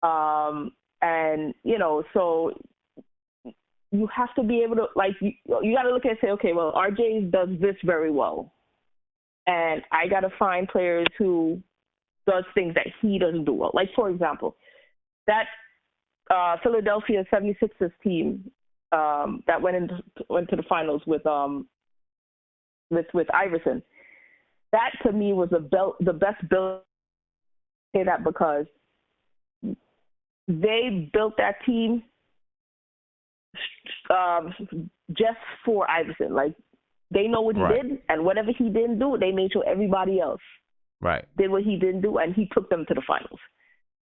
Speaker 14: And, you know, so you have to be able to, like, you got to look at and say, okay, well, RJ does this very well. And I got to find players who does things that he doesn't do well. Like, for example, that Philadelphia 76ers team, that went to the finals with Iverson. That to me was the best build. I say that because they built that team just for Iverson. Like they know what he did, and whatever he didn't do, they made sure everybody else did what he didn't do, and he took them to the finals.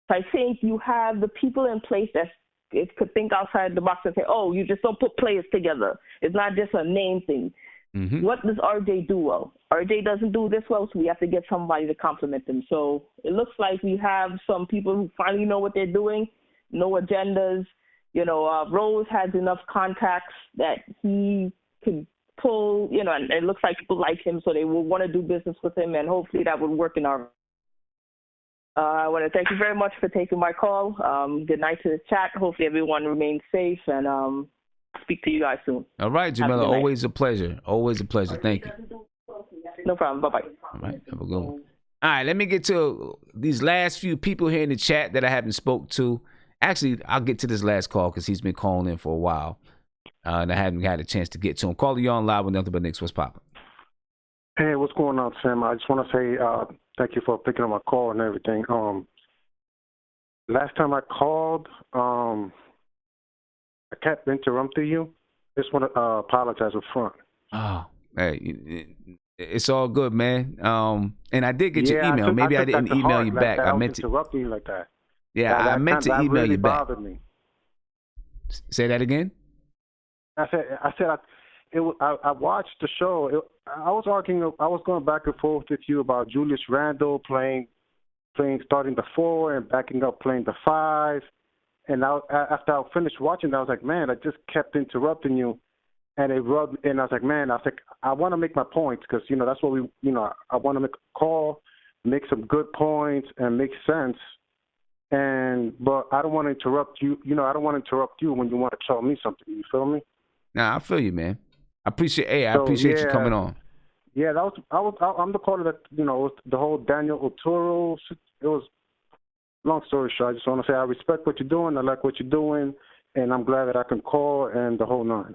Speaker 14: So I think you have the people in place that could think outside the box and say, oh, you just don't put players together. It's not just a name thing. Mm-hmm. What does RJ do well? RJ doesn't do this well, so we have to get somebody to complement him. So it looks like we have some people who finally know what they're doing, no agendas. You know, Rose has enough contacts that he can pull, you know, and it looks like people like him, so they will want to do business with him, and hopefully that would work in our I want to thank you very much for taking my call. Good night to the chat. Hopefully everyone remains safe, and speak to you guys soon.
Speaker 1: All right, Jamila, always a pleasure. Always a pleasure. Thank you.
Speaker 14: No problem. Bye-bye.
Speaker 1: All right, have a good one. All right, let me get to these last few people here in the chat that I haven't spoke to. Actually, I'll get to this last call because he's been calling in for a while, and I haven't had a chance to get to him. Calling you on live with Nothing But Knicks. What's poppin'?
Speaker 15: Hey, what's going on, Sam? I just want to say thank you for picking up my call and everything. Last time I called, I kept interrupting you. Just want to apologize up front.
Speaker 1: Oh, hey, it's all good, man. And I did get your email. Maybe I didn't email you back. I meant to
Speaker 15: interrupt you like that.
Speaker 1: Yeah, I meant to email you back.
Speaker 15: Bothered me.
Speaker 1: Say that again.
Speaker 15: I watched the show. I was arguing. I was going back and forth with you about Julius Randle playing starting the 4 and backing up playing the 5. And after I finished watching, I was like, man, I just kept interrupting you, and it rubbed. And I was like, man, I want to make my points because that's what I want to make a call, make some good points, and make sense. But I don't want to interrupt you. I don't want to interrupt you when you want to tell me something. You feel me?
Speaker 1: Nah, I feel you, man. I appreciate you coming on.
Speaker 15: Yeah, I'm the caller that the whole Daniel Oturu. It was long story short. I just want to say I respect what you're doing. I like what you're doing, and I'm glad that I can call and the whole nine.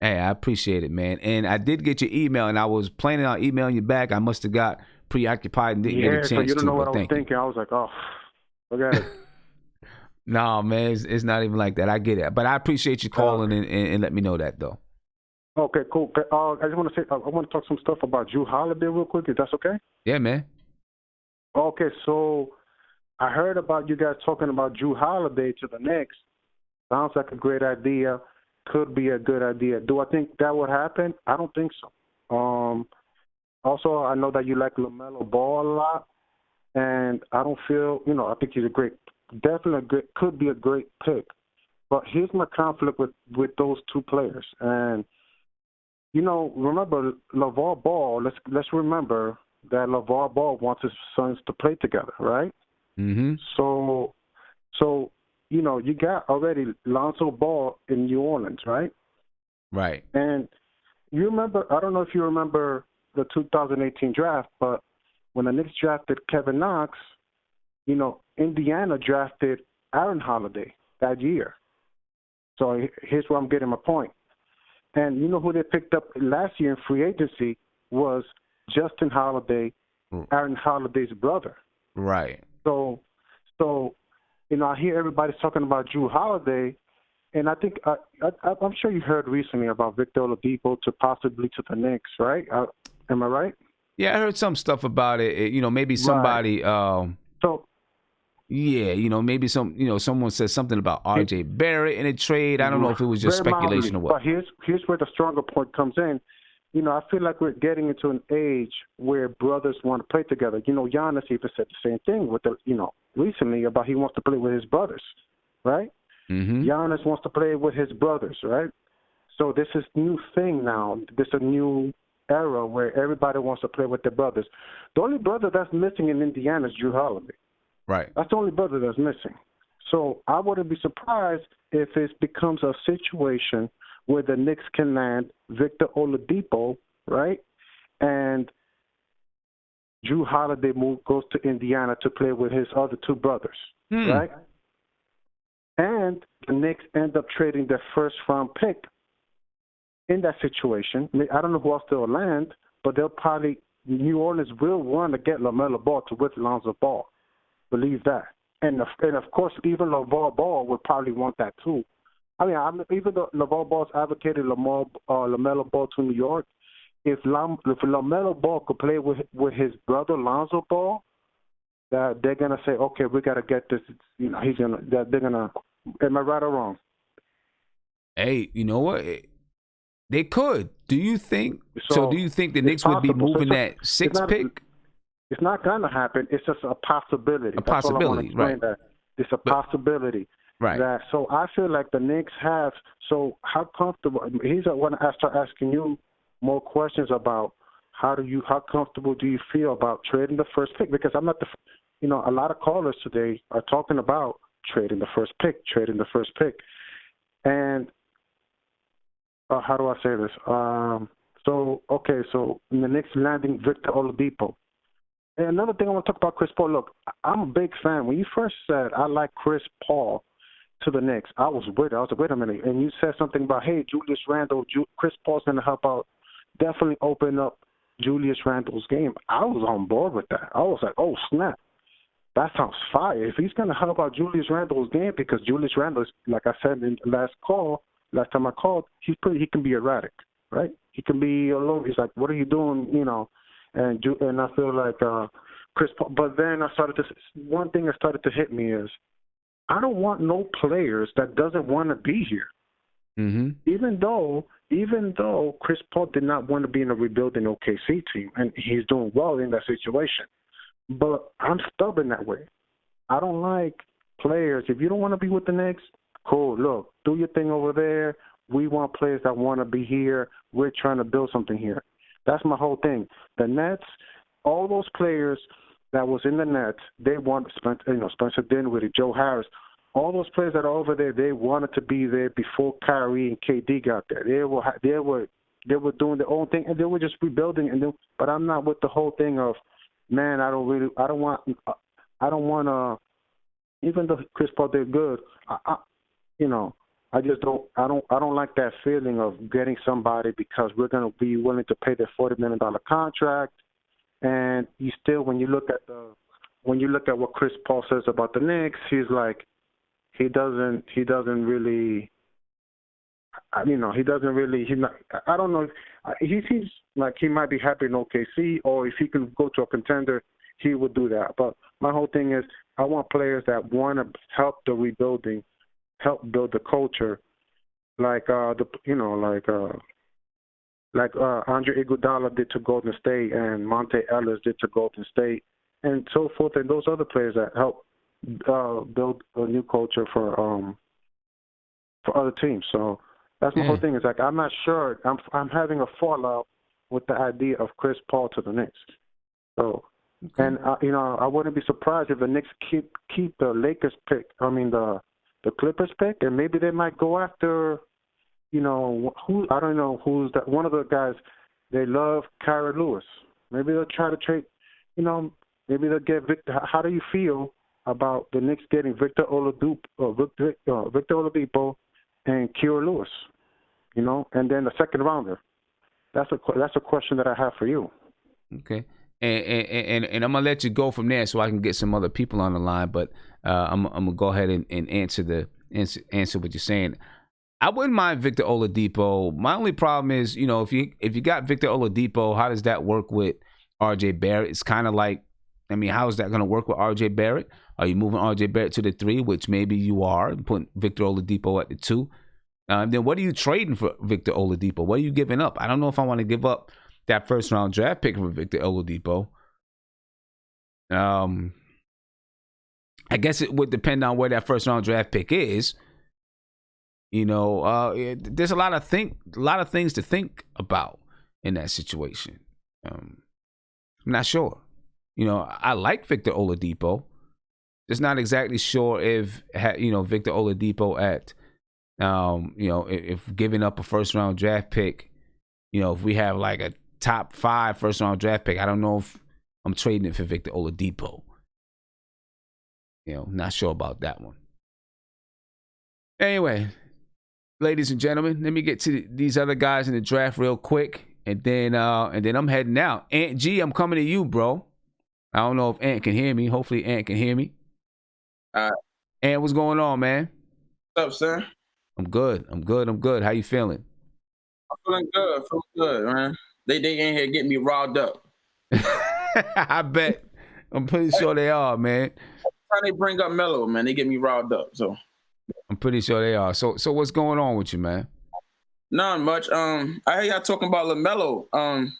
Speaker 1: Hey, I appreciate it, man. And I did get your email, and I was planning on emailing you back. I must have got preoccupied and didn't get a chance to.
Speaker 15: So you don't know what I was thinking. I was like, oh, forget it.
Speaker 1: No, man, it's not even like that. I get it. But I appreciate you calling and let me know that, though.
Speaker 15: Okay, cool. I just want to say, I want to talk some stuff about Jrue Holiday real quick, if that's okay?
Speaker 1: Yeah, man.
Speaker 15: Okay, so I heard about you guys talking about Jrue Holiday to the Knicks. Sounds like a great idea. Could be a good idea. Do I think that would happen? I don't think so. Also, I know that you like Lamella Ball a lot, and I don't feel, I think he's could be a great pick. But here's my conflict with those two players. And, remember LeVar Ball, let's remember that LeVar Ball wants his sons to play together, right?
Speaker 1: Mm-hmm.
Speaker 15: So you got already Lonzo Ball in New Orleans, right?
Speaker 1: Right.
Speaker 15: And you remember, I don't know if you remember the 2018 draft, but when the Knicks drafted Kevin Knox, Indiana drafted Aaron Holiday that year. So here's where I'm getting my point. And you know who they picked up last year in free agency was Justin Holiday, Aaron Holiday's brother.
Speaker 1: Right.
Speaker 15: So I hear everybody's talking about Jrue Holiday, and I think I'm sure you heard recently about Victor Oladipo to possibly to the Knicks, right? Am I right?
Speaker 1: Yeah, I heard some stuff about it. Maybe somebody.
Speaker 15: Right.
Speaker 1: Maybe someone said something about R.J. Barrett in a trade. I don't know if it was just speculation or what.
Speaker 15: But here's where the stronger point comes in. I feel like we're getting into an age where brothers want to play together. Giannis even said the same thing with recently about he wants to play with his brothers, right?
Speaker 1: Mm-hmm.
Speaker 15: Giannis wants to play with his brothers, right? So this is new thing now. This is a new era where everybody wants to play with their brothers. The only brother that's missing in Indiana is Jrue Holiday.
Speaker 1: Right.
Speaker 15: That's the only brother that's missing. So I wouldn't be surprised if it becomes a situation where the Knicks can land Victor Oladipo, right? And Jrue Holiday goes to Indiana to play with his other two brothers, right? And the Knicks end up trading their first-round pick in that situation. I don't know who else they'll land, but New Orleans will want to get Lamella Ball to with Lonzo Ball. Believe that. And of course, even LeVar Ball would probably want that too. I mean, even though LeVar Ball's advocated Lamella Ball to New York, if Lamella Ball could play with his brother Lonzo Ball, that they're gonna say, okay, we gotta get this. They're gonna. Am I right or wrong?
Speaker 1: Hey, you know what? They could. Do you think? So do you think the Knicks would be moving that sixth pick?
Speaker 15: It's not gonna happen. It's just a possibility.
Speaker 1: A possibility, right?
Speaker 15: That. It's a possibility.
Speaker 1: Right.
Speaker 15: So I feel like the Knicks have. So how comfortable? I want to start asking you more questions about how comfortable do you feel about trading the first pick? Because I'm not a lot of callers today are talking about trading the first pick, and how do I say this? So in the Knicks landing Victor Oladipo. And another thing I want to talk about Chris Paul. Look, I'm a big fan. When you first said I like Chris Paul to the Knicks, I was with it. I was like, wait a minute. And you said something about, hey, Julius Randle, Chris Paul's going to help out, definitely open up Julius Randle's game. I was on board with that. I was like, oh, snap. That sounds fire. If he's going to help out Julius Randle's game, because Julius Randle, I said in the last time I called, he can be erratic, right? He can be alone. He's like, what are you doing, And I feel like Chris Paul. But then one thing that started to hit me is, I don't want no players that doesn't want to be here.
Speaker 1: Mm-hmm.
Speaker 15: Even though Chris Paul did not want to be in a rebuilding OKC team, and he's doing well in that situation. But I'm stubborn that way. I don't like players. If you don't want to be with the Knicks, cool. Look, do your thing over there. We want players that want to be here. We're trying to build something here. That's my whole thing. The Nets, all those players that was in the Nets, they want Spencer Dinwiddie, Joe Harris, all those players that are over there, they wanted to be there before Kyrie and KD got there. They were doing their own thing, and they were just rebuilding. But I'm not with the whole thing of, man, I don't want to. Even though Chris Paul did good, I don't like that feeling of getting somebody because we're going to be willing to pay their $40 million contract, and you still, when you look at what Chris Paul says about the Knicks, he's like, he doesn't really, he's not, I don't know, he seems like he might be happy in OKC, or if he can go to a contender, he would do that. But my whole thing is, I want players that want to help the rebuilding, help build the culture, like Andre Iguodala did to Golden State, and Monte Ellis did to Golden State, and so forth, and those other players that help build a new culture for other teams. So that's my whole thing. Is like, I'm not sure. I'm having a fallout with the idea of Chris Paul to the Knicks. So. Okay. And I wouldn't be surprised if the Knicks keep the Lakers pick. I mean the Clippers pick, and maybe they might go after, who, I don't know who's that. One of the guys, they love Kyra Lewis. Maybe they'll try to trade. Maybe they'll get Victor. How do you feel about the Knicks getting Victor Oladipo and Kyra Lewis? And then the second rounder. That's a question that I have for you.
Speaker 1: Okay. And I'm gonna let you go from there so I can get some other people on the line. But I'm gonna go ahead and answer what you're saying. I wouldn't mind Victor Oladipo. My only problem is, if you got Victor Oladipo, how does that work with RJ Barrett? It's kind of like, how is that gonna work with RJ Barrett? Are you moving RJ Barrett to the 3, which maybe you are, and putting Victor Oladipo at the 2? Then what are you trading for Victor Oladipo? What are you giving up? I don't know if I want to give up that first round draft pick for Victor Oladipo. I guess it would depend on where that first round draft pick is. There's a lot of things to think about in that situation. I'm not sure. I like Victor Oladipo. Just not exactly sure if Victor Oladipo at if giving up a first round draft pick, if we have like a top 5 first round draft pick, I don't know if I'm trading it for Victor Oladipo. Not sure about that one. Anyway, ladies and gentlemen, let me get to these other guys in the draft real quick, and then I'm heading out. Ant G, I'm coming to you, bro. I don't know if Ant can hear me. Hopefully Ant can hear me. Ant, what's going on, man?
Speaker 16: What's up, sir?
Speaker 1: I'm good. How you feeling?
Speaker 16: I'm feeling good, man. They in here getting me riled up.
Speaker 1: I bet. I'm pretty sure they are, man.
Speaker 16: Every time they bring up Melo, man, they get me riled up. So
Speaker 1: I'm pretty sure they are. So what's going on with you, man?
Speaker 16: Not much. I hear y'all talking about LaMelo.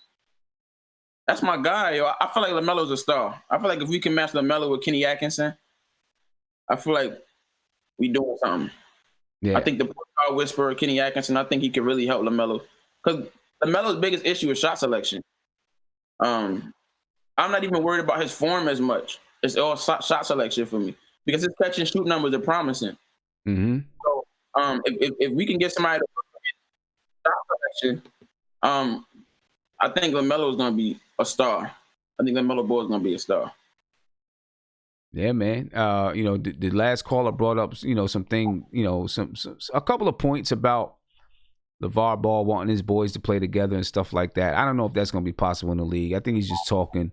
Speaker 16: That's my guy, yo. I feel like LaMelo's a star. I feel like if we can match LaMelo with Kenny Atkinson, I feel like we doing something.
Speaker 1: Yeah.
Speaker 16: I think the power whisperer, Kenny Atkinson, I think he could really help LaMelo. Because LaMelo's biggest issue is shot selection. I'm not even worried about his form as much. It's all shot selection for me because his catch and shoot numbers are promising.
Speaker 1: Mm-hmm.
Speaker 16: So if we can get somebody to shot selection, I think LaMelo is going to be a star. I think LaMelo Ball is going to be a star.
Speaker 1: Yeah, man. The last caller brought up, something, a couple of points about LeVar Ball wanting his boys to play together and stuff like that. I don't know if that's going to be possible in the league. I think he's just talking,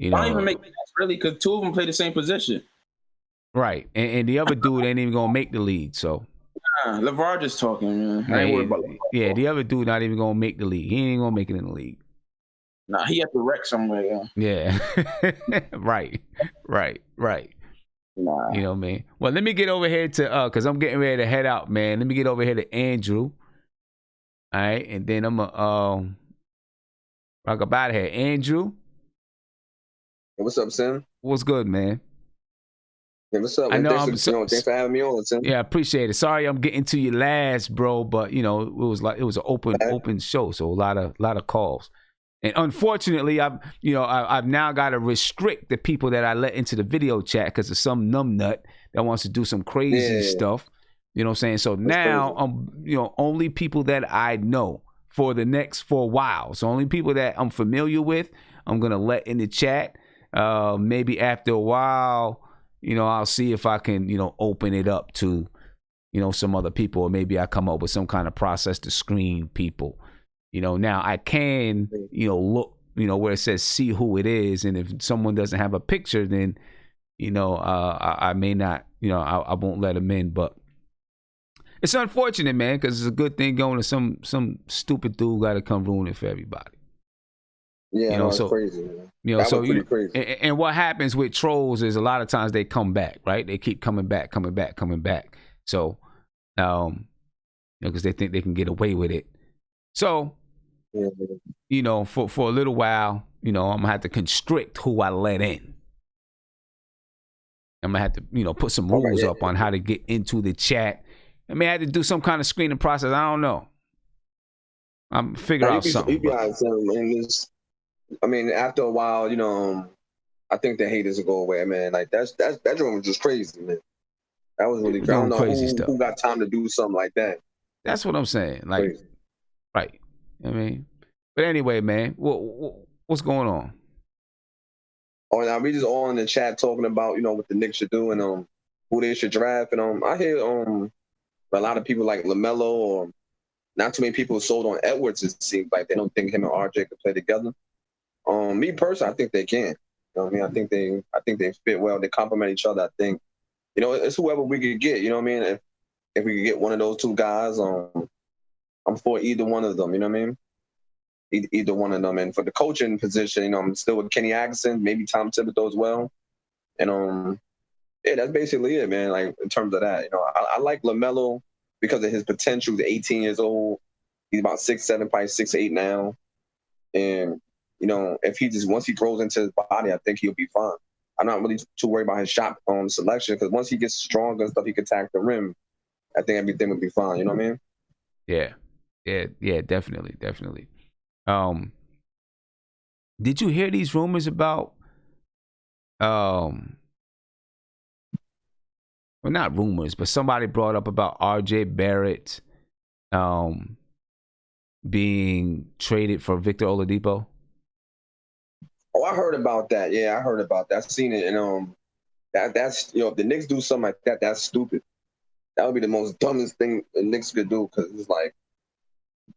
Speaker 16: I don't even make sense, really, because 2 of them play the same position.
Speaker 1: Right. And the other dude ain't even going to make the league, so.
Speaker 16: Nah, LeVar just talking, man. I ain't worried about LeVar.
Speaker 1: Yeah, the other dude not even going to make the league. He ain't going to make it in the league.
Speaker 16: Nah, he has to wreck somewhere,
Speaker 1: yeah. Right. Nah. You know what I mean? Well, let me get over here to, because I'm getting ready to head out, man. Let me get over here to Andrew. All right, and then I'm rock up out of here. Andrew.
Speaker 17: Hey, what's up, Sam?
Speaker 1: What's good, man?
Speaker 17: Hey, what's up?
Speaker 1: I know
Speaker 17: thanks for having me on, Sam.
Speaker 1: Yeah, I appreciate it. Sorry I'm getting to you last, bro, but it was an open show, so a lot of calls. And unfortunately, I've now got to restrict the people that I let into the video chat because of some numbnut that wants to do some crazy stuff. You know what I'm saying? So now only people that I know for a while. So only people that I'm familiar with, I'm gonna let in the chat. Maybe after a while, I'll see if I can, open it up to some other people, or maybe I come up with some kind of process to screen people. Now I can, look, where it says see who it is, and if someone doesn't have a picture, then, I may not, I won't let them in. But it's unfortunate, man, because it's a good thing going to some stupid dude got to come ruin it for everybody.
Speaker 17: Yeah, it's crazy, man.
Speaker 1: So
Speaker 17: crazy.
Speaker 1: And what happens with trolls is a lot of times they come back, right? They keep coming back. So, because they think they can get away with it. So, for a little while, I'm gonna have to constrict who I let in. I'm gonna have to, put some rules up on how to get into the chat. I may have to do some kind of screening process. I don't know. I'm figure out something.
Speaker 17: I mean, after a while, I think the haters will go away, man. Like that joint was just crazy, man. That was really crazy. I don't know
Speaker 1: crazy
Speaker 17: who got time to do something like that.
Speaker 1: That's what I'm saying. Like, crazy. Right. But anyway, man, what's going on?
Speaker 17: Oh, now we just all in the chat talking about, what the Knicks should do and who they should draft. And I hear a lot of people like Lamella, or not too many people sold on Edwards. It seems like they don't think him and RJ could play together. Me personally, I think they can. I think they fit well. They complement each other. I think, it's whoever we could get. If we could get one of those two guys, I'm for either one of them. You know what I mean? Either one of them. And for the coaching position, I'm still with Kenny Atkinson, maybe Tom Thibodeau as well. And that's basically it, man. Like in terms of that, I like LaMelo because of his potential. He's 18 years old. He's about 6'7", probably 6'8" now. And if once he grows into his body, I think he'll be fine. I'm not really too worried about his shot selection, because once he gets stronger and stuff, he can attack the rim. I think everything will be fine. You know what I mean?
Speaker 1: Yeah, definitely. Did you hear these rumors about well, not rumors, but somebody brought up about RJ Barrett being traded for Victor Oladipo?
Speaker 17: Oh, I heard about that. Yeah, I heard about that. I've seen it, and that's if the Knicks do something like that, that's stupid. That would be the most dumbest thing the Knicks could do, because it's like,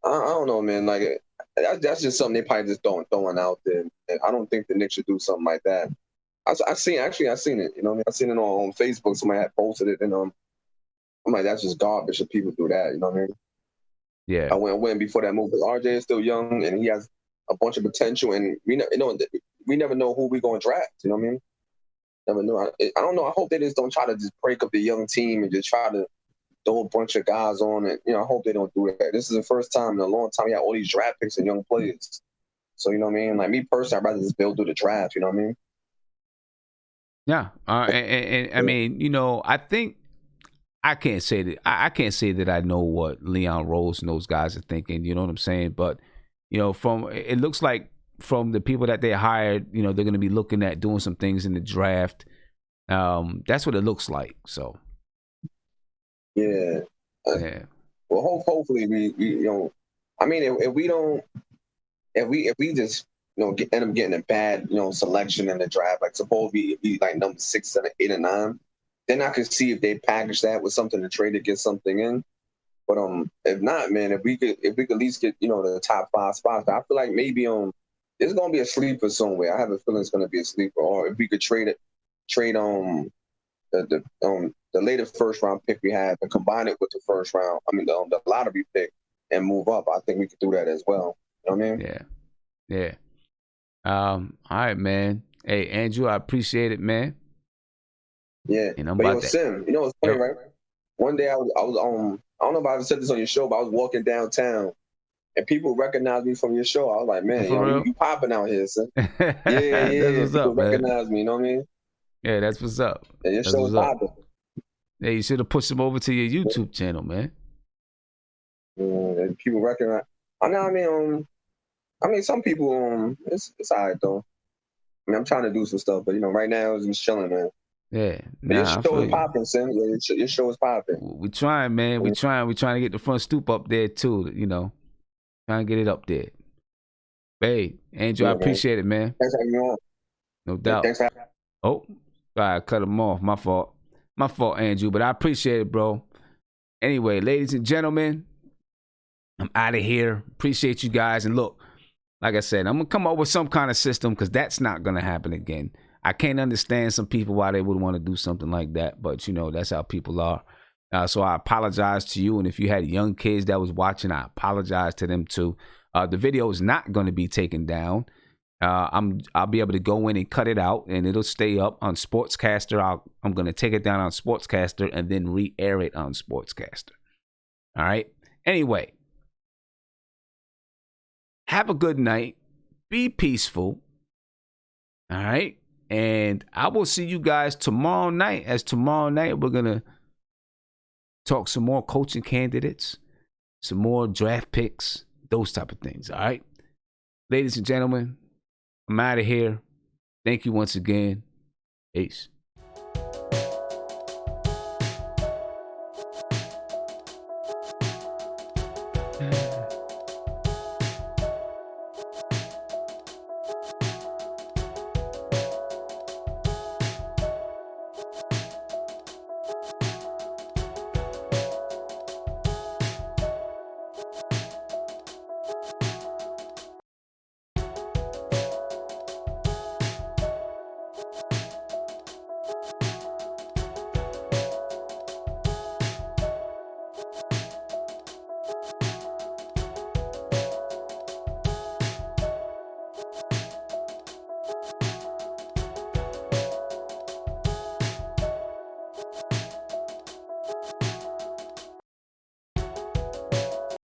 Speaker 17: I don't know, man. Like that's just something they probably just throwing out there. And I don't think the Knicks should do something like that. I've seen it. I've seen it on Facebook. Somebody had posted it, and I'm like, that's just garbage if people do that. You know what I mean?
Speaker 1: Yeah.
Speaker 17: I went before that move, because RJ is still young and he has a bunch of potential, and we never know who we're going to draft. You know what I mean? Never know. I don't know. I hope they just don't try to just break up the young team and just try to throw a bunch of guys on it. I hope they don't do that. This is the first time in a long time we have all these draft picks and young players. So, you know what I mean? Like me personally, I'd rather just build through the draft. You know what I mean?
Speaker 1: Yeah. And I mean, I think I can't say that I know what Leon Rose and those guys are thinking. You know what I'm saying? But, it looks like from the people that they hired, they're going to be looking at doing some things in the draft. That's what it looks like. So.
Speaker 17: Yeah. Well, hopefully we I mean, if we just end up getting a bad selection in the draft, like suppose we like number 6, 7, 8, and 9, then I could see if they package that with something to trade to get something in. But if not, man, if we could at least get the top 5 spots, I feel like maybe there's gonna be a sleeper somewhere. I have a feeling it's gonna be a sleeper. Or if we could trade the later first round pick we had and combine it with the first round, the lottery pick, and move up, I think we could do that as well. You know what I mean?
Speaker 1: Yeah. All right, man. Hey, Andrew, I appreciate it, man.
Speaker 17: Yeah. But Sim, what's funny, right? One day I was I don't know if I ever said this on your show, but I was walking downtown and people recognized me from your show. I was like, man, you popping out here, son. Yeah.
Speaker 1: That's what's
Speaker 17: people
Speaker 1: up, man.
Speaker 17: recognize me, you know what I mean?
Speaker 1: Yeah, that's what's up.
Speaker 17: And your show is popping.
Speaker 1: Yeah, you should have pushed them over to your YouTube channel, man.
Speaker 17: And people recognize. I mean, some people, it's all right, though. I'm trying to do some stuff, but, right now it's just chilling, man.
Speaker 1: Yeah.
Speaker 17: But your show is popping, Sam. Yeah, your show is popping.
Speaker 1: We trying, man. We trying to get the front stoop up there, too, Trying to get it up there. Hey, Andrew, I appreciate it, man.
Speaker 17: Thanks for having me on.
Speaker 1: No doubt.
Speaker 17: Thanks for having me on.
Speaker 1: Oh, I cut him off. My fault, Andrew. But I appreciate it, bro. Anyway, ladies and gentlemen, I'm out of here. Appreciate you guys. And look, like I said, I'm going to come up with some kind of system because that's not going to happen again. I can't understand some people why they would want to do something like that. But, you know, that's how people are. So I apologize to you. And if you had young kids that was watching, I apologize to them too. The video is not going to be taken down. I'll be able to go in and cut it out, and it'll stay up on Sportscaster. I'm going to take it down on Sportscaster and then re-air it on Sportscaster. All right. Anyway, have a good night. Be peaceful. All right. And I will see you guys tomorrow night. As tomorrow night, we're going to talk some more coaching candidates, some more draft picks, those type of things. All right. Ladies and gentlemen, I'm out of here. Thank you once again. Peace.